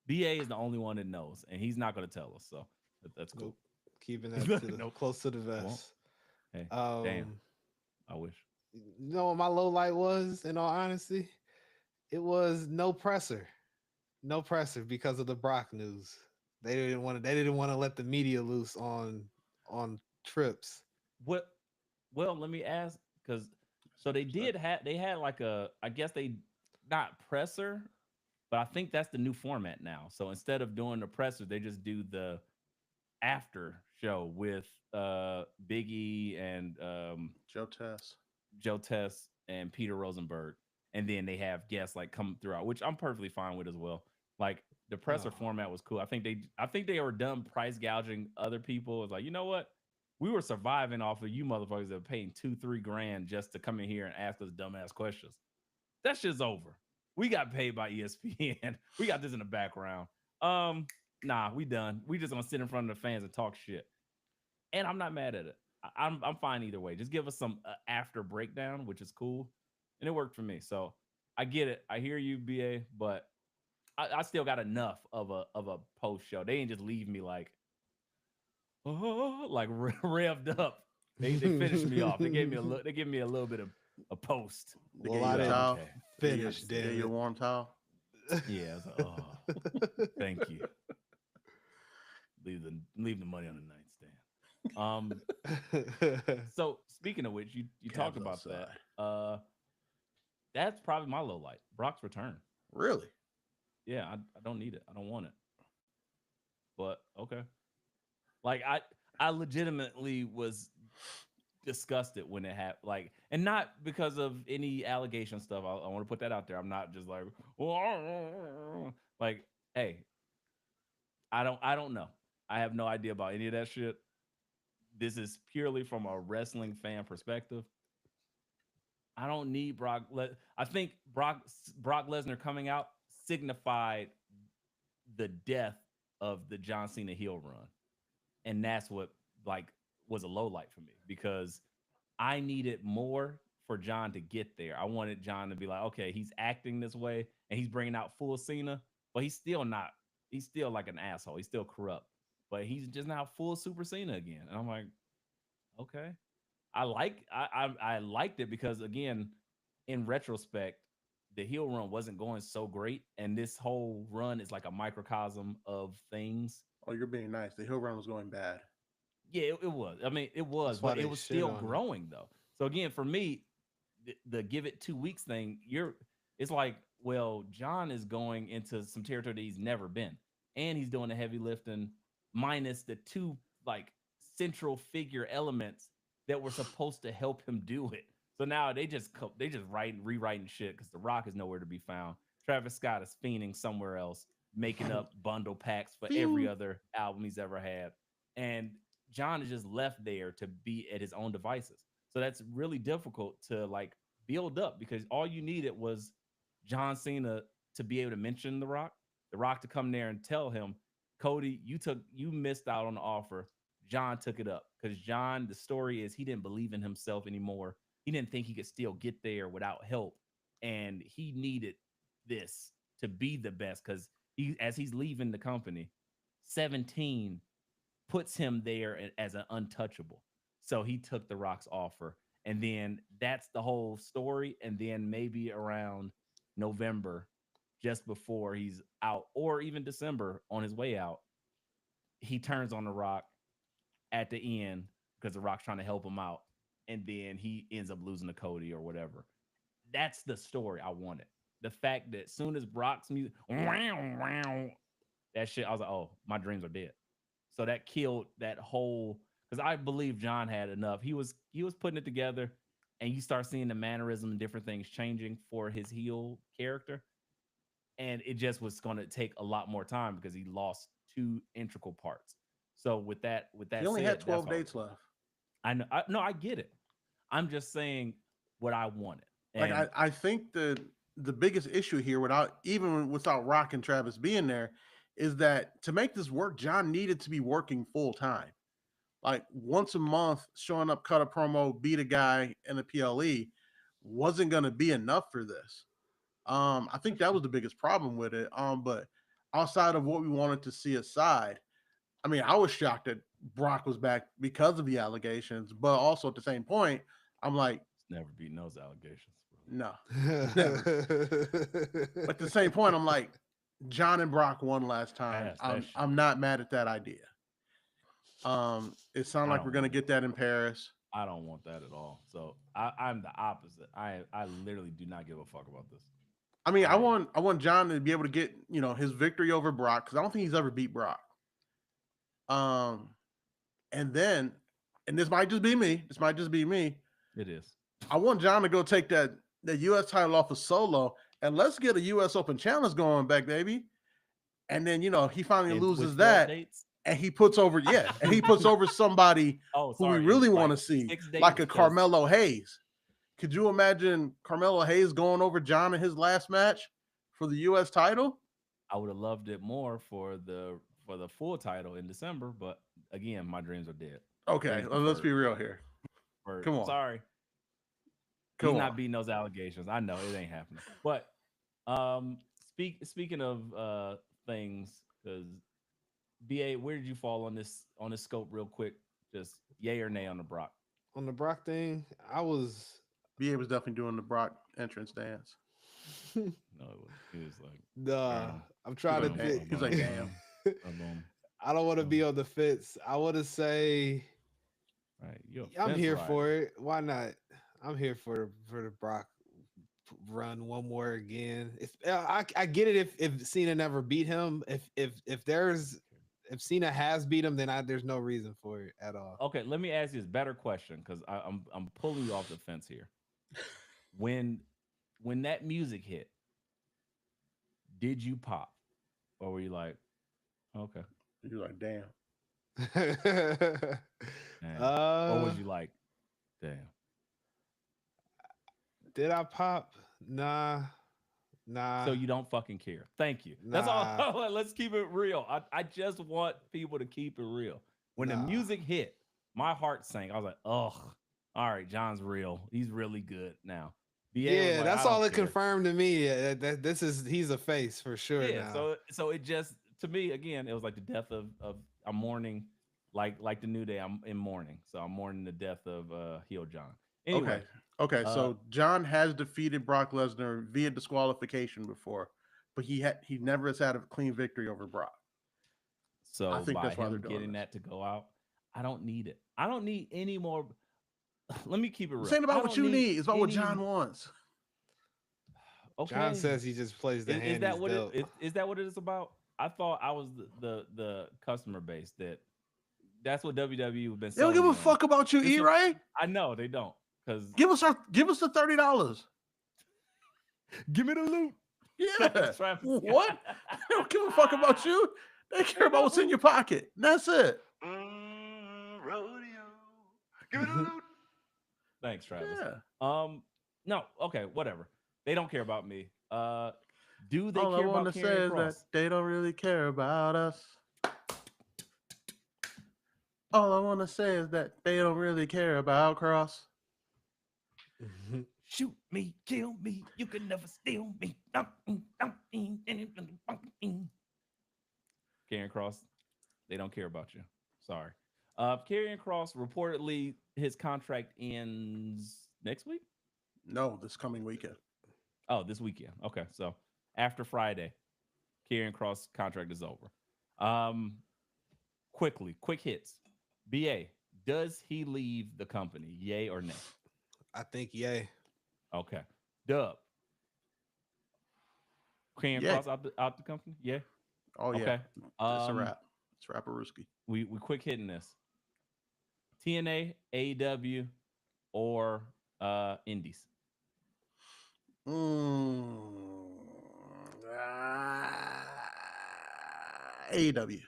BA is the only one that knows, and he's not going to tell us. So that's cool. Nope. Keeping that to the Nope, close to the I won't. vest. Hey, damn, Um, I wish. you know what my low light was, in all honesty? It was no presser. No pressure because of the Brock news. They didn't want to let the media loose on trips. What? Well, let me ask because so they had like a I guess they not presser, but I think that's the new format now. So instead of doing the presser, they just do the after show with Biggie and Joe Tess. Joe Tess and Peter Rosenberg, and then they have guests like come throughout, which I'm perfectly fine with as well. Like the presser No, format was cool. I think they were done price gouging other people. It's like, you know what? We were surviving off of you motherfuckers that are paying 2-3 grand just to come in here and ask us dumbass questions. That shit's over. We got paid by ESPN. We got this in the background. Um, nah, we done. We just gonna sit in front of the fans and talk shit. And I'm not mad at it. I'm fine either way. Just give us some after breakdown, which is cool, and it worked for me. So I get it. I hear you, BA, but I still got enough of a post show. They didn't just leave me like oh, like revved up. They finished me off. They gave me a look. They give me a little bit of a post. They well, gave I me didn't okay. finish. Yeah, Damn your it. warm towel. Yeah. Like, oh, thank you. Leave the money on the nightstand. So speaking of which, you talked Cavs about that. outside. That's probably my low light. Brock's return. Really? Yeah, I don't need it. I don't want it. But okay. Like I legitimately was disgusted when it happened. Like, and not because of any allegation stuff. I want to put that out there. I'm not just like, like, hey, I don't know. I have no idea about any of that shit. This is purely from a wrestling fan perspective. I don't need Brock. I think Brock Lesnar coming out signified the death of the John Cena heel run, and that's what like was a low light for me because I needed more for John to get there. I wanted John to be like, okay, he's acting this way and he's bringing out full Cena, but he's still not. He's still like an asshole. He's still corrupt, but he's just now full Super Cena again. And I'm like, okay. I liked it because again, in retrospect, the heel run wasn't going so great, and this whole run is like a microcosm of things. Oh, you're being nice. The hill run was going bad. Yeah, it was. I mean, it was, That's why but it they was shit still on him. growing though. So again, for me, the give it 2 weeks thing, it's like, well, John is going into some territory that he's never been, and he's doing the heavy lifting minus the two like central figure elements that were supposed to help him do it. So now they just rewriting shit because The Rock is nowhere to be found. Travis Scott is fiending somewhere else, making up bundle packs for every Fiend. other album he's ever had, and John is just left there to be at his own devices. So that's really difficult to like build up because all you needed was John Cena to be able to mention The Rock to come there and tell him, Cody, you missed out on the offer. John took it up because John, the story is he didn't believe in himself anymore. He didn't think he could still get there without help. And he needed this to be the best because as he's leaving the company, 17 puts him there as an untouchable. So he took The Rock's offer. And then that's the whole story. And then maybe around November, just before he's out, or even December on his way out, he turns on The Rock at the end because The Rock's trying to help him out. And then he ends up losing to Cody or whatever. That's the story I wanted. The fact that as soon as Brock's music, that shit, I was like, oh, my dreams are dead. So that killed that whole because I believe John had enough. He was putting it together, and you start seeing the mannerism and different things changing for his heel character, and it just was going to take a lot more time because he lost two integral parts. So with He that only said, had that's 12 all. dates left. I know. No, I get it. I'm just saying what I wanted, Like and I think the biggest issue here, without Rock and Travis being there, is that to make this work, John needed to be working full time. Like once a month, showing up, cut a promo, beat a guy in a PLE wasn't going to be enough for this. I think that was the biggest problem with it. But outside of what we wanted to see aside, I mean, I was shocked that Brock was back because of the allegations, but also at the same point, I'm like, it's never beating those allegations. no, never. But at the same point, I'm like, John and Brock won last time. I'm not mad at that idea. It sounds I like we're don't gonna want it. get that in Paris. I don't want that at all. So I'm the opposite. I literally do not give a fuck about this. I mean, I I want John to be able to get his victory over Brock because I don't think he's ever beat Brock. Um, and then, and this might just be me. This might just be me. It is. I want John to go take that U.S. title off of Solo and let's get a U.S. Open Challenge going back, baby. And then he finally And loses with 12 that, dates. and he puts over and he puts over somebody Oh, who we sorry. really want Like to see, 6 like dates a 'cause Carmelo Hayes. Could you imagine Carmelo Hayes going over John in his last match for the U.S. title? I would have loved it more for the full title in December, but again, my dreams are dead. Okay, Dreams let's be deferred. real here. Deferred. Come on, Sorry, he's come on. not beating those allegations. I know it ain't happening. But speaking of things, because BA, where did you fall on this scope real quick? Just yay or nay on the Brock. On the Brock thing, I was BA was definitely doing the Brock entrance dance. No, it was like the I'm trying to like, think. he's like, damn. I don't want to be on the fence. I want to say Right, you're a I'm fence here rider. for it. Why not? I'm here for the Brock run one more again. I get it if Cena never beat him. If Cena has beat him, then there's no reason for it at all. Okay, let me ask you this better question because I'm pulling you off the fence here. When when that music hit, did you pop, or were you like, okay, You're like, damn. damn, or was you like, damn? Did I pop? Nah, So you don't fucking care. Thank you. That's nah, all. Let's keep it real. I just want people to keep it real. When the nah. music hit, my heart sank. I was like, ugh. All right, John's real. He's really good now. BA was Yeah, like, that's I all don't it care. confirmed to me. He's a face for sure Yeah. now. So it just to me again, it was like the death of I'm mourning like the new day. I'm in mourning. So I'm mourning the death of heel John. Anyway, Okay. uh, So John has defeated Brock Lesnar via disqualification before, but he never has had a clean victory over Brock. I so think by that's why they're him doing getting this. that to go out, I don't need it. I don't need any more. Let me keep it real. This ain't about what you need. It's about what any- John wants. Okay. John says he just plays the hand. Is that he's what dealt. is that what it is about? I thought I was the customer base that's what WWE have been They don't selling give me a on. fuck about you, This E, is- right? I know they don't because Give us the $30. give me the loot. Yeah. Thanks, Travis. What? They don't give a fuck about you. They care about what's in your pocket. That's it. Rodeo. Give me the loot. Thanks, Travis. Yeah. No, okay, whatever. They don't care about me. Do they All I care want about to say Karrion is that Kross? they don't really care about us. All I want to say is that they don't really care about Cross. Shoot me, kill me, you can never steal me. Karrion Kross, they don't care about you. Sorry. Karrion Kross reportedly his contract ends next week. No, this coming weekend. Oh, this weekend. Okay, so after Friday, Karrion Kross contract is over. Quick hits. BA, does he leave the company? Yay or nay? I think yay. Okay. Dub. Karrion Yay. Kross out the company? Yeah. Oh yeah. Okay. It's a wrap. It's Rapperooski. We quick hitting this. TNA, AEW, or Indies. AEW.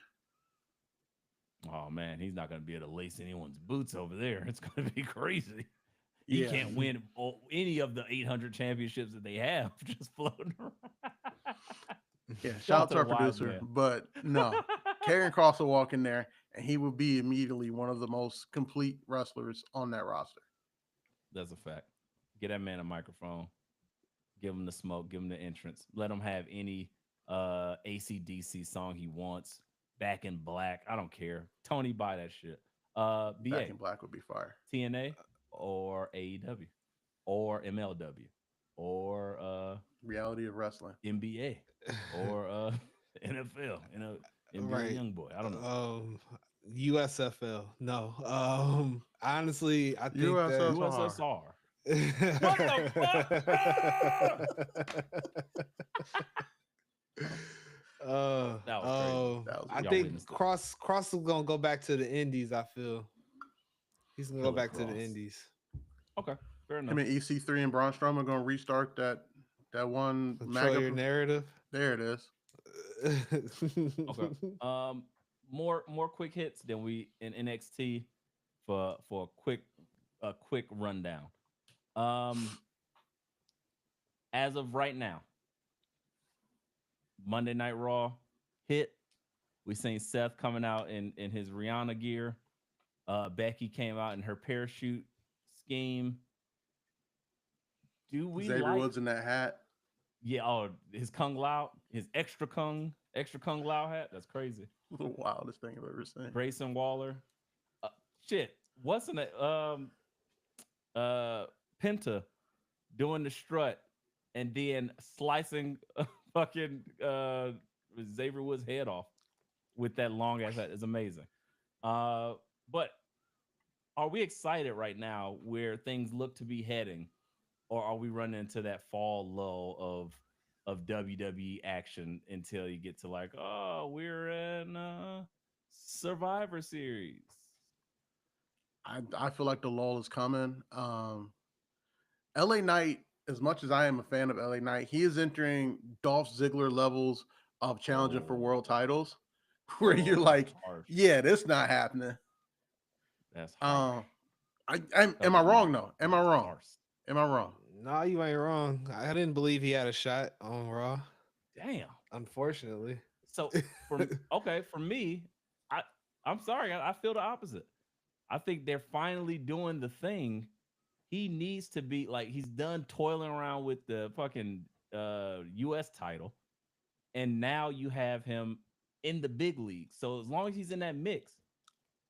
Oh man, he's not gonna be able to lace anyone's boots over there. It's gonna be crazy. He can't win any of the 800 championships that they have just floating around. Yeah, shout out to our the wise producer. man. But no, Karrion Kross will walk in there and he will be immediately one of the most complete wrestlers on that roster. That's a fact. Get that man a microphone. Give him the smoke. Give him the entrance. Let him have any AC/DC song he wants. Back in Black. I don't care. Tony, buy that shit. BA. Back in Black would be fire. TNA or AEW or MLW or Reality of Wrestling. NBA or NFL. NBA Right. young boy. I don't know. USFL. No. Honestly, I think USSR. USSR. What That was crazy. I Y'all think witnessed it. Cross is gonna go back to the Indies. I feel he's gonna go Killer back to the Kross. Indies. Okay, fair enough. Him and EC3 and Braun Strowman are going to restart that one. Control your narrative. There it is. Okay. More quick hits than we in NXT for a quick rundown. As of right now, Monday Night Raw hit. We seen Seth coming out in his Rihanna gear. Becky came out in her parachute scheme. Do we Xavier like? Woods in that hat. Yeah. Oh, his Kung Lao, his extra Kung Lao hat. That's crazy. The wildest thing I've ever seen. Grayson Waller. Shit. What's in it? Penta doing the strut and then slicing fucking Xavier Woods' head off with that long ass hat is amazing. But are we excited right now where things look to be heading, or are we running into that fall lull of WWE action until you get to like, oh, we're in Survivor Series? I feel like the lull is coming. LA Knight, as much as I am a fan of LA Knight, he is entering Dolph Ziggler levels of challenging for world titles, where you're like, harsh. yeah, this not happening. That's harsh. Am I wrong though? Am I That's wrong? harsh. Am I wrong? No, you ain't wrong. I didn't believe he had a shot on Raw. Damn. Unfortunately. So for me, I'm sorry, I feel the opposite. I think they're finally doing the thing. He needs to be like, he's done toiling around with the fucking US title, and now you have him in the big league. So as long as he's in that mix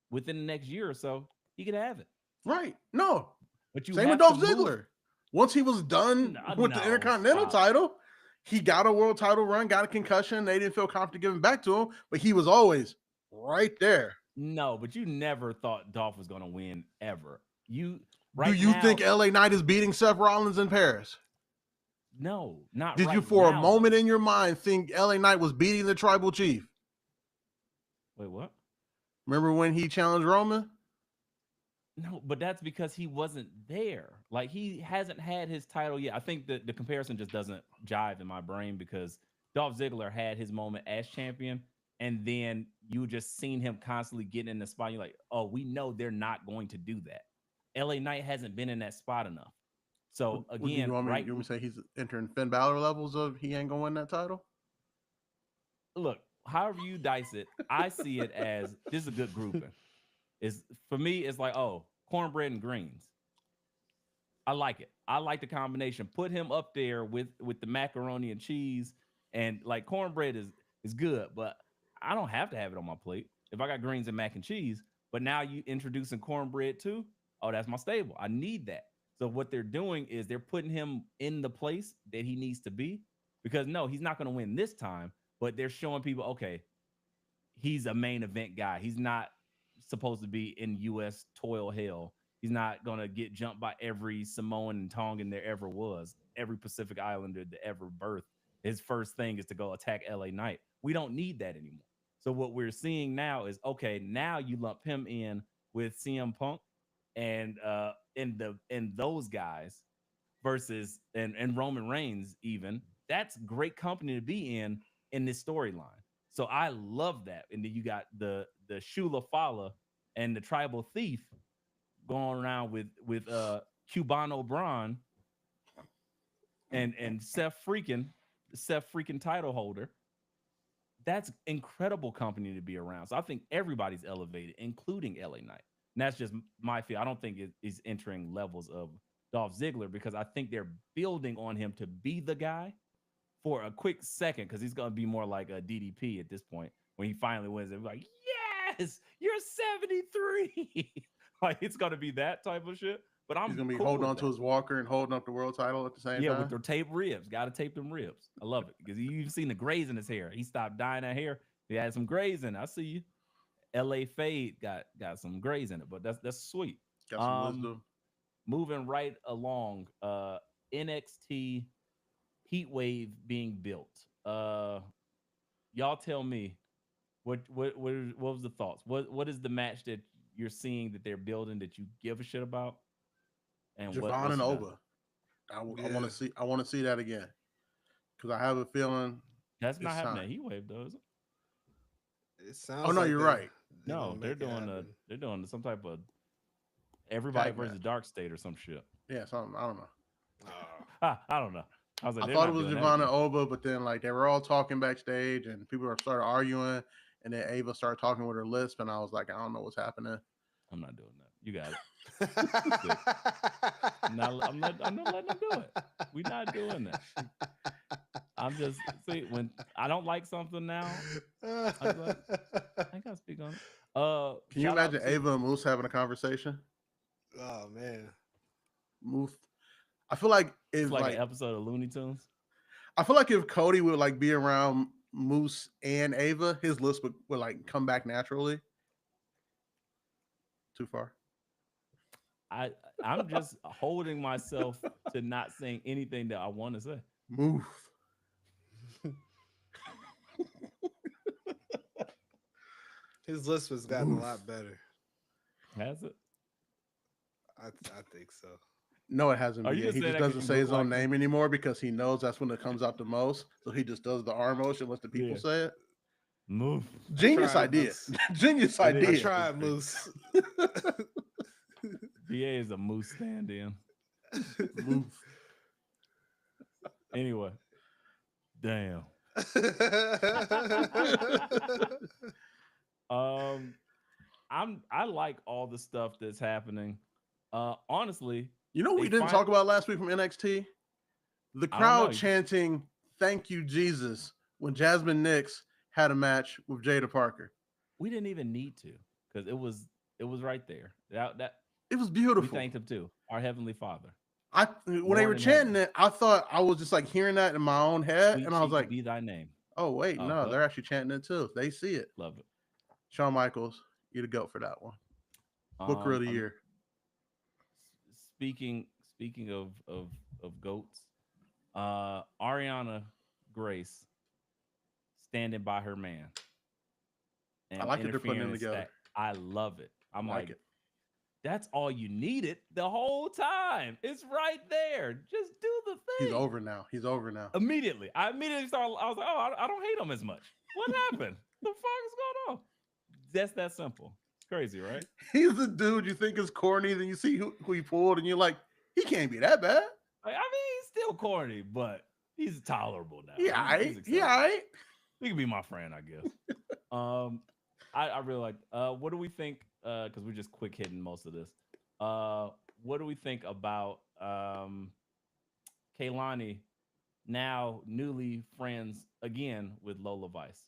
within the next year or so, he could have it. Right. No. But you Same with have Dolph to move. Ziggler. Once he was done with the No, Intercontinental stop. title, he got a world title run, got a concussion. They didn't feel confident giving back to him, but he was always right there. No, but you never thought Dolph was going to win ever. You Do right you now, think LA Knight is beating Seth Rollins in Paris? no, not Did you right for a now, moment though. in your mind think LA Knight was beating the tribal chief? Wait, what? Remember when he challenged Roman? No, but that's because he wasn't there. Like he hasn't had his title yet. I think the comparison just doesn't jive in my brain because Dolph Ziggler had his moment as champion, and then you just seen him constantly getting in the spot. You're like, oh, we know they're not going to do that. LA Knight hasn't been in that spot enough. So Would you again, want me? right? You want me to say he's entering Finn Balor levels of he ain't gonna win that title? Look, however you dice it, I see it as this is a good grouping. Is for me, it's like, oh, cornbread and greens. I like it. I like the combination. Put him up there with the macaroni and cheese, and like cornbread is good, but I don't have to have it on my plate if I got greens and mac and cheese. But now you introducing cornbread too. Oh, that's my staple. I need that. So what they're doing is they're putting him in the place that he needs to be because no, he's not going to win this time. But they're showing people, okay, he's a main event guy. He's not supposed to be in U.S. toil hell. He's not gonna get jumped by every Samoan and Tongan there ever was, every Pacific Islander that ever birthed. His first thing is to go attack LA Knight. We don't need that anymore. So what we're seeing now is okay. Now you lump him in with CM Punk and those guys versus and Roman Reigns even. That's great company to be in this storyline. So I love that. And then you got the Shula Fala and the tribal thief going around with Cubano Braun and Seth freaking title holder. That's incredible company to be around. So I think everybody's elevated, including LA Knight. And that's just my feel. I don't think it is entering levels of Dolph Ziggler because I think they're building on him to be the guy for a quick second because he's going to be more like a DDP at this point when he finally wins it. Like, yes, you're 73. Like, it's going to be that type of shit. But I'm He's gonna be cool holding with on to that. his walker and holding up the world title at the same Yeah, with time. their taped ribs. Got to tape them ribs. I love it because you've seen the grays in his hair. He stopped dyeing that hair. He had some grays in it. I see you. LA Fade got some grays in it, but that's sweet. Got some wisdom. Moving right along, NXT Heat Wave being built. Y'all tell me what was the thoughts? What is the match that you're seeing that they're building that you give a shit about? And Javon what's and your Ova. I want to Yeah. see. I want to see that again because I have a feeling that's not it's happening at time. Heat Wave though, is it? It Oh sounds no, like you're right. they're No, gonna make it happen. they're doing some type of everybody Tag versus match. Dark State or some shit. Yeah, something. I don't know. Oh, I don't know. I was like, I they're thought it not was doing that Javon and again. Ova, but then like they were all talking backstage and people were started arguing, and then Ava started talking with her lisp, and I was like, I don't know what's happening. I'm not doing that. You got it. Sick. I'm not letting them do it. We're not doing that. I'm just see when I don't like something now, I'm like, I gotta speak on it. Can you Shout out imagine to Ava and Moose having a conversation? Oh man. Moose. I feel like it's if like an like episode of Looney Tunes. I feel like if Cody would like be around Moose and Ava, his list would like come back naturally. Too far. I'm just holding myself to not saying anything that I want to say. Move. His list has gotten a lot better. Has it? I think so. No, it hasn't Are been you yet. just He saying just that because doesn't you say look his own like him? name anymore because he knows that's when it comes out the most. So he just does the arm motion, lets the people Yeah. say it. Move. Genius tried idea. Moose. Genius It I is. idea. tried Moose. BA is a moose stand-in. Move. Anyway, damn. I like all the stuff that's happening. Honestly, You know what we they didn't talk about last week from NXT? The I don't know. crowd chanting "Thank you, Jesus" when Jasmine Nix had a match with Jada Parker. we didn't even need to because it was right there. That It was we beautiful. thanked him too, our heavenly Father. When they Born were in chanting heaven. it, I thought I was just like hearing that in my own head, Sweet and I was cheeks like, be thy name. "Oh wait, Oh, no, what? they're actually chanting it too. They see it." Love it. Shawn Michaels, You're the GOAT for that one. Booker of the year. Speaking of goats, Ariana Grace standing by her man I and like it they're putting interfering them in together. I love it. I'm like, it. that's all you needed the whole time. It's right there. Just do the thing. He's over now. Immediately. I immediately started. I was like, oh, I don't hate him as much. What happened? The fuck is going on? That's that simple. Crazy, right? He's the dude you think is corny, then you see who he pulled, and you're like, he can't be that bad. Like, I mean, he's still corny, but he's tolerable now. Yeah, He's right. He can be my friend, I guess. I really like. What do we think? Because we're just quick hitting most of this. What do we think about Kaylani now newly friends again with Lola Vice?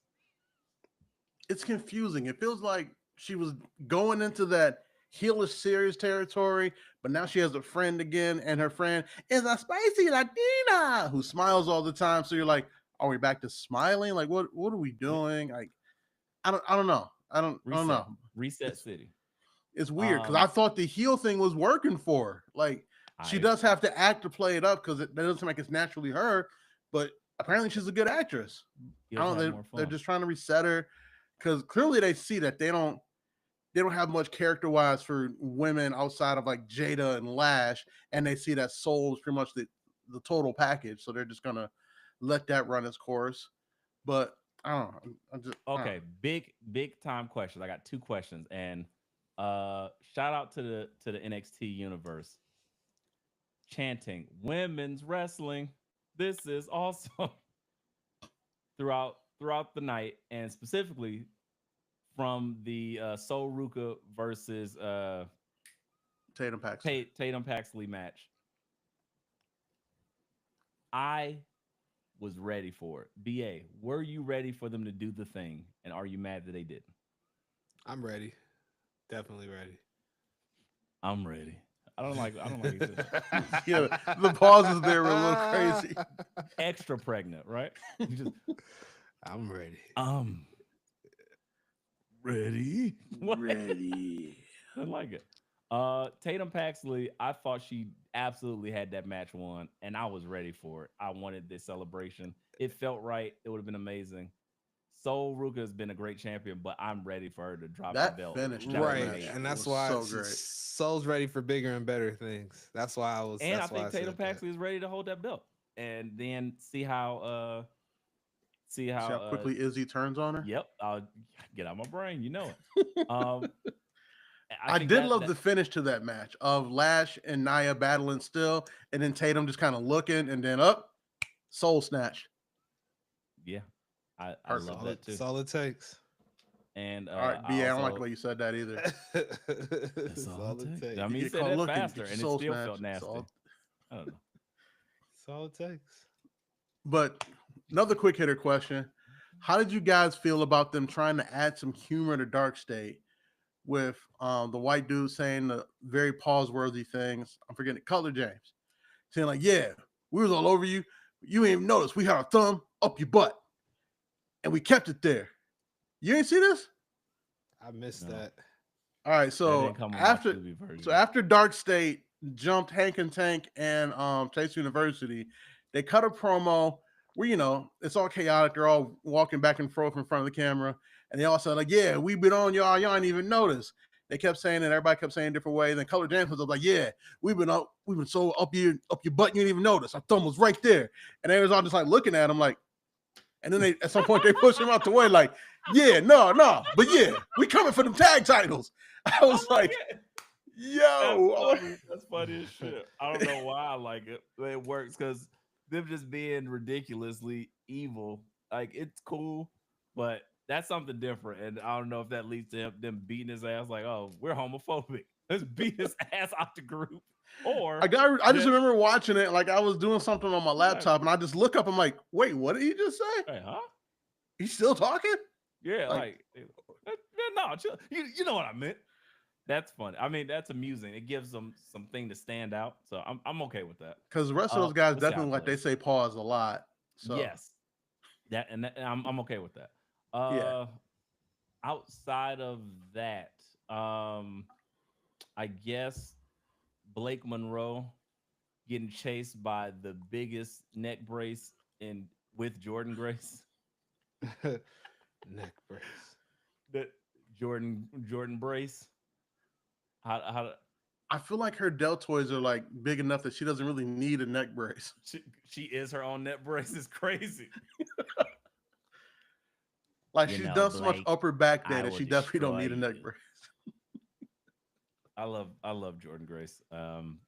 It's confusing. It feels like she was going into that heelish serious territory, but now she has a friend again, and her friend is a spicy Latina who smiles all the time. So you're like, are we back to smiling? Like, what are we doing? Like, I don't know. I don't know. Reset City. It's weird because I thought the heel thing was working for her. Like, she does have to act to play it up because that doesn't seem like it's naturally her, but apparently she's a good actress. I don't know. They're just trying to reset her because clearly they see that they don't have much character wise for women outside of like Jada and Lash, and they see that Soul is pretty much the total package. So they're just gonna let that run its course. But I don't know. Okay, big time questions. I got 2 questions, and shout out to the NXT universe chanting women's wrestling. This is awesome throughout the night, and specifically from the Sol Ruka versus Tatum Paxley match. I was ready for it. BA, were you ready for them to do the thing? And are you mad that they didn't? I'm ready. Definitely ready. I'm ready. I don't like it. Yeah, the pauses there were a little crazy. Extra pregnant, right? I'm ready. Ready? Ready. I like it. Tatum Paxley, I thought she absolutely had that match won, and I was ready for it. I wanted this celebration. It felt right. It would have been amazing. Sol Ruka has been a great champion, but I'm ready for her to drop the belt. Right, and that's why so great. Sol's ready for bigger and better things. That's why I was. And I think Tatum Paxley is ready to hold that belt, and then see how quickly Izzy turns on her. Yep, I'll get out my brain. You know it. I did love the finish to that match of Lash and Nia battling still, and then Tatum just kind of looking, and then Soul snatched. Yeah, I love that too. That's all it takes. And all right, B, I don't like the way you said that either. That's all it takes. I mean, you said that faster, and it still felt nasty. I don't know. That's all it takes. But another quick hitter question: how did you guys feel about them trying to add some humor to Dark State with the white dude saying the very pause-worthy things? I'm forgetting Cutler James saying like, "Yeah, we was all over you. You ain't even noticed. We had our thumb up your butt, and we kept it there." You ain't see this? I missed that. All right, so after Dark State jumped Hank and Tank and Chase University, they cut a promo where it's all chaotic. They're all walking back and forth in front of the camera, and they all said like, "Yeah, we've been on y'all. Y'all ain't even noticed." They kept saying it. Everybody kept saying a different way. Then Cutler James was up like, "Yeah, we've been so up your butt you didn't even notice. Our thumb was right there." And they was all just like looking at him like. And then at some point they pushed him out the way, like, "Yeah, no, but yeah, we coming for them tag titles." I was like, "Yo, that's funny as shit." I don't know why I like it, but it works because them just being ridiculously evil, like it's cool, but that's something different. And I don't know if that leads to them beating his ass, like, "Oh, we're homophobic. Let's beat his ass out the group." Or I just remember watching it, like I was doing something on my laptop, and I just look up. I'm like, "Wait, what did he just say? Hey, huh? He's still talking?" Yeah, like no, you know what I meant. That's funny. I mean, that's amusing. It gives them something to stand out. So I'm okay with that. Because the rest of those guys definitely like they say pause a lot. So yes, and I'm okay with that. Yeah. outside of that, I guess Blake Monroe getting chased by the biggest neck brace in with Jordan Grace. Neck brace. That Jordan brace. How I feel like her deltoids are like big enough that she doesn't really need a neck brace. she is her own net brace is crazy. Like You she's know, done so much Blake, upper back day I that will she definitely don't destroy need a neck you. brace. I love Jordan Grace.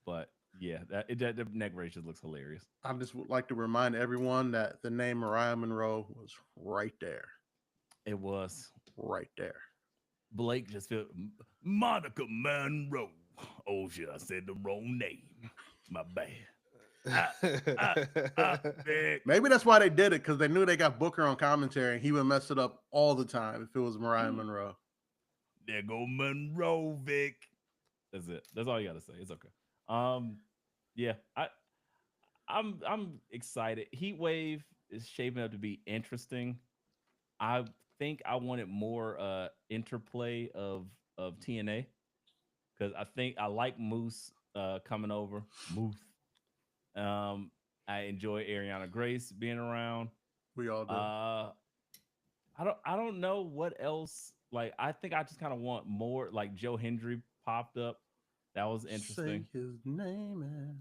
But yeah, that the neck brace just looks hilarious. I just would like to remind everyone that the name Mariah Monroe was right there, It was right there. Blake just feel Monica Monroe. Oh shit, I said the wrong name. My bad. Ah, ah, Vic. Maybe that's why they did it because they knew they got Booker on commentary and he would mess it up all the time if it was Mariah Monroe. There go Monroe, Vic. That's it. That's all you gotta say. It's okay. Um, yeah, I'm excited. Heat Wave is shaping up to be interesting. I think I wanted more interplay of TNA because I think I like Moose coming over. Moose. I enjoy Ariana Grace being around. We all do. I don't know what else. Like I think I just kind of want more. Like Joe Hendry popped up. That was Say interesting. his name and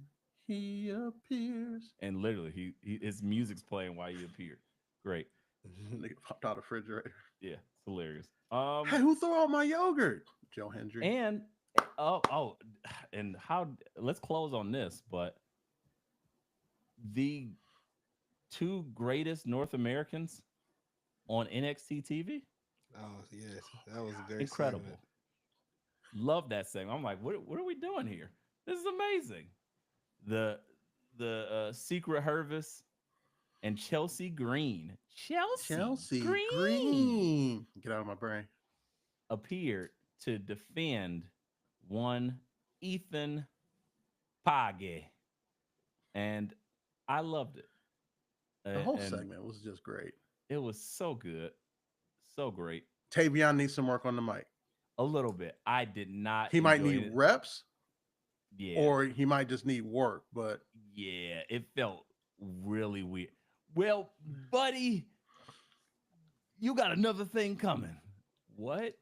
he appears. And literally, his music's playing while he appeared. Great. Nigga popped out of the refrigerator. Yeah, it's hilarious. Hey, who threw out my yogurt? Joe Hendry. And oh, and how? Let's close on this. But the two greatest North Americans on NXT TV, Oh yes, that was a great incredible. segment. Love that segment. I'm like, what are we doing here? This is amazing. The Secret Hervis and Chelsea Green. Chelsea Chelsea Green Green. Get out of my brain. appeared to defend one Ethan Page, and I loved it. The whole And segment was just great. it was so good, so great. Tavion needs some work on the mic. A little bit. I did not He might enjoy need it. reps Yeah, or he might just need work, but yeah, it felt really weird. Well, buddy, you got another thing coming. What?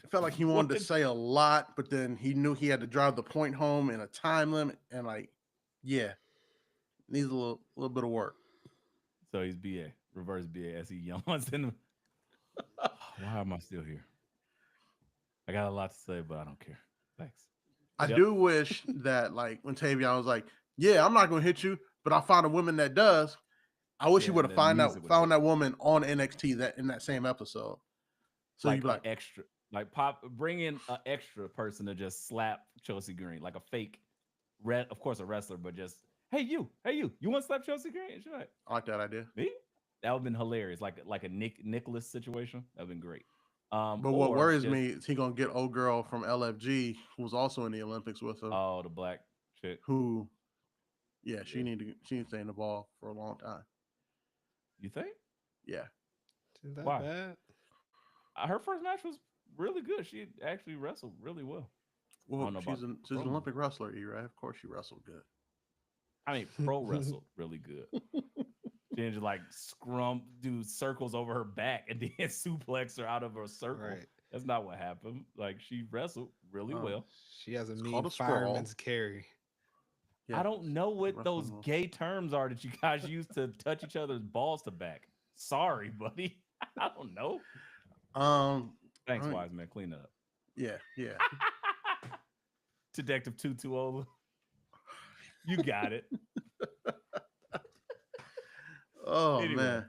it felt like he wanted to say a lot, but then he knew he had to drive the point home in a time limit and like, yeah, needs a little bit of work. So he's BA, reverse BA as he yawns in the. Why am I still here? I got a lot to say, but I don't care. Thanks. I Yep. do wish that like when Tavion was like, yeah, I'm not gonna hit you, but I'll find a woman that does. I wish he Yeah, would have the music would found hit. that woman on NXT that in that same episode. So you'd Like be an like, extra, like bring in an extra person to just slap Chelsea Green, like a fake, of course a wrestler, but just hey you want to slap Chelsea Green? She's like, I like that idea. me? That would have been hilarious, like a Nicholas situation. That'd been great. But what Or worries just me is he gonna get old girl from LFG who was also in the Olympics with him. oh the black chick. Who, yeah, she Yeah. need to stay in the ball for a long time. You think? Yeah, Isn't that Why? bad? Her first match was really good. She actually wrestled really well. I well, don't know about she's an pro. Olympic wrestler, right? Of course, she wrestled good. I mean, pro wrestled really good. She didn't just like do circles over her back and then suplex her out of her circle. Right. That's not what happened. Like she wrestled really Oh, well. She has a It's mean called a sprawl. fireman's carry. Yeah, I don't know what those wrestling. gay terms are that you guys use to touch each other's balls to back. Sorry, buddy. I don't know. Thanks, I mean, wise man. Clean it up. yeah. Detective Tutuola. You got it. Oh Anyway. man,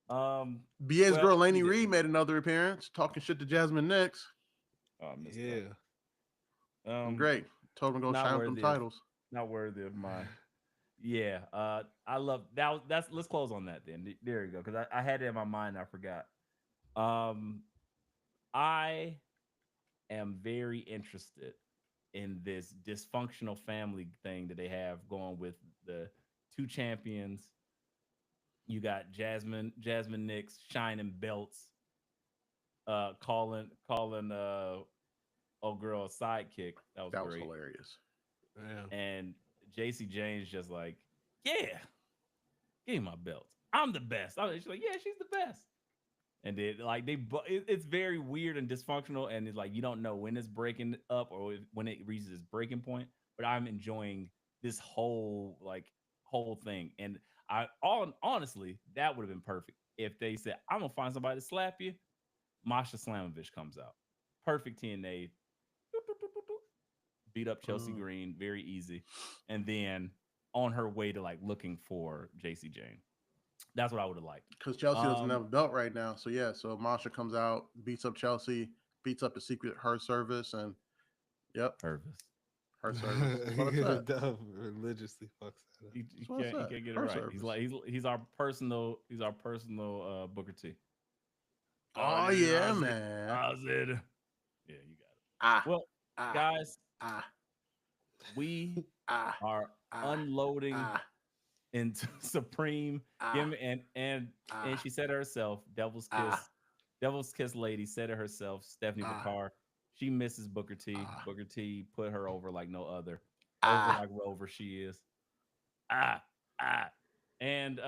well, BA's girl we Lainey did Reed it. made another appearance, talking shit to Jasmine Nix. Oh, I missed Yeah. that. Great, told him to go not shine with them worthy of- titles. Not worthy of my. Yeah, I love that. That's let's close on that then. There you go. Because I had it in my mind, and I forgot. I am very interested in this dysfunctional family thing that they have going with the two champions. You got Jasmine Nix shining belts. calling old girl a sidekick. That was That was great. hilarious. Yeah. And JC Jane's just like, yeah, give me my belt. I'm the best. She's like, yeah, she's the best. And then like it's very weird and dysfunctional, and it's like you don't know when it's breaking up or when it reaches its breaking point. But I'm enjoying this whole thing, and honestly, that would have been perfect if they said, "I'm gonna find somebody to slap you." Masha Slamovich comes out, perfect TNA, beat up Chelsea Green, very easy, and then on her way to like looking for JC Jane. That's what I would have liked. Because Chelsea doesn't have a belt right now. So yeah, so Masha comes out, beats up Chelsea, beats up the secret her service, and yep, Purpose. her service. That's what I said. Dove religiously fucks that up. He can't get it Her right. service. He's our personal Booker T. Oh yeah, man. I said, yeah, you got it. Ah, Well, ah, guys, ah, we ah, are ah, unloading ah, into Supreme. ah, And she said it herself, Devil's Kiss lady said it herself, Stephanie Bakar. She misses Booker T. Booker T put her over like no other. Over like Rover she is. And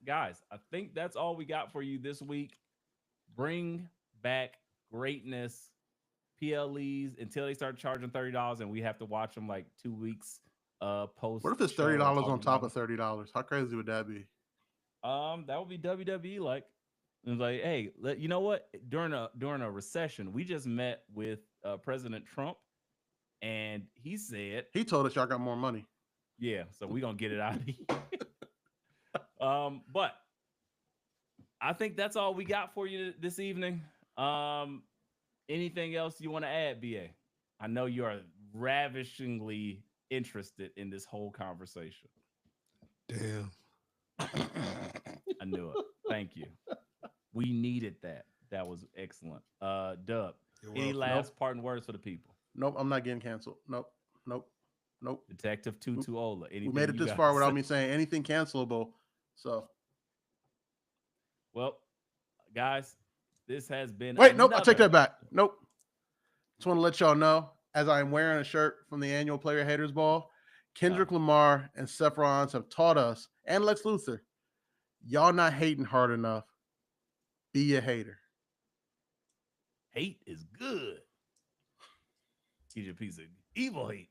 guys, I think that's all we got for you this week. Bring back greatness. PLEs until they start charging $30 and we have to watch them like 2 weeks post. What if it's $30 on top of $30? How crazy would that be? That would be WWE like. It's like, hey, you know what? During a recession, we just met with President Trump, and he said He told us y'all got more money. Yeah, so we're gonna get it out of here. But I think that's all we got for you this evening. Anything else you want to add, BA? I know you are ravishingly interested in this whole conversation. Damn. I knew it. Thank you. We needed that. That was excellent. Dub, any last parting words for the people? Nope, I'm not getting canceled. Nope. Detective Tutuola. We made it this far without me saying anything cancelable. So, well, guys, this has been. Nope, I take that back. Nope. Just want to let y'all know, as I am wearing a shirt from the annual Player Haters Ball, Kendrick Lamar and Seth Rollins have taught us, and Lex Luthor, y'all not hating hard enough. Be a hater. Hate is good. He's a piece of evil hate.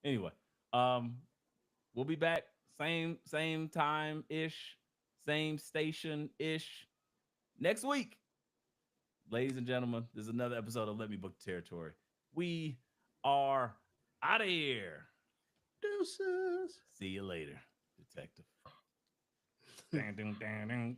Anyway, we'll be back same time ish, same station ish next week. Ladies and gentlemen, this is another episode of Let Me Book the Territory. We are out of here. Deuces. See you later, detective. Dang, dang, dang, dang.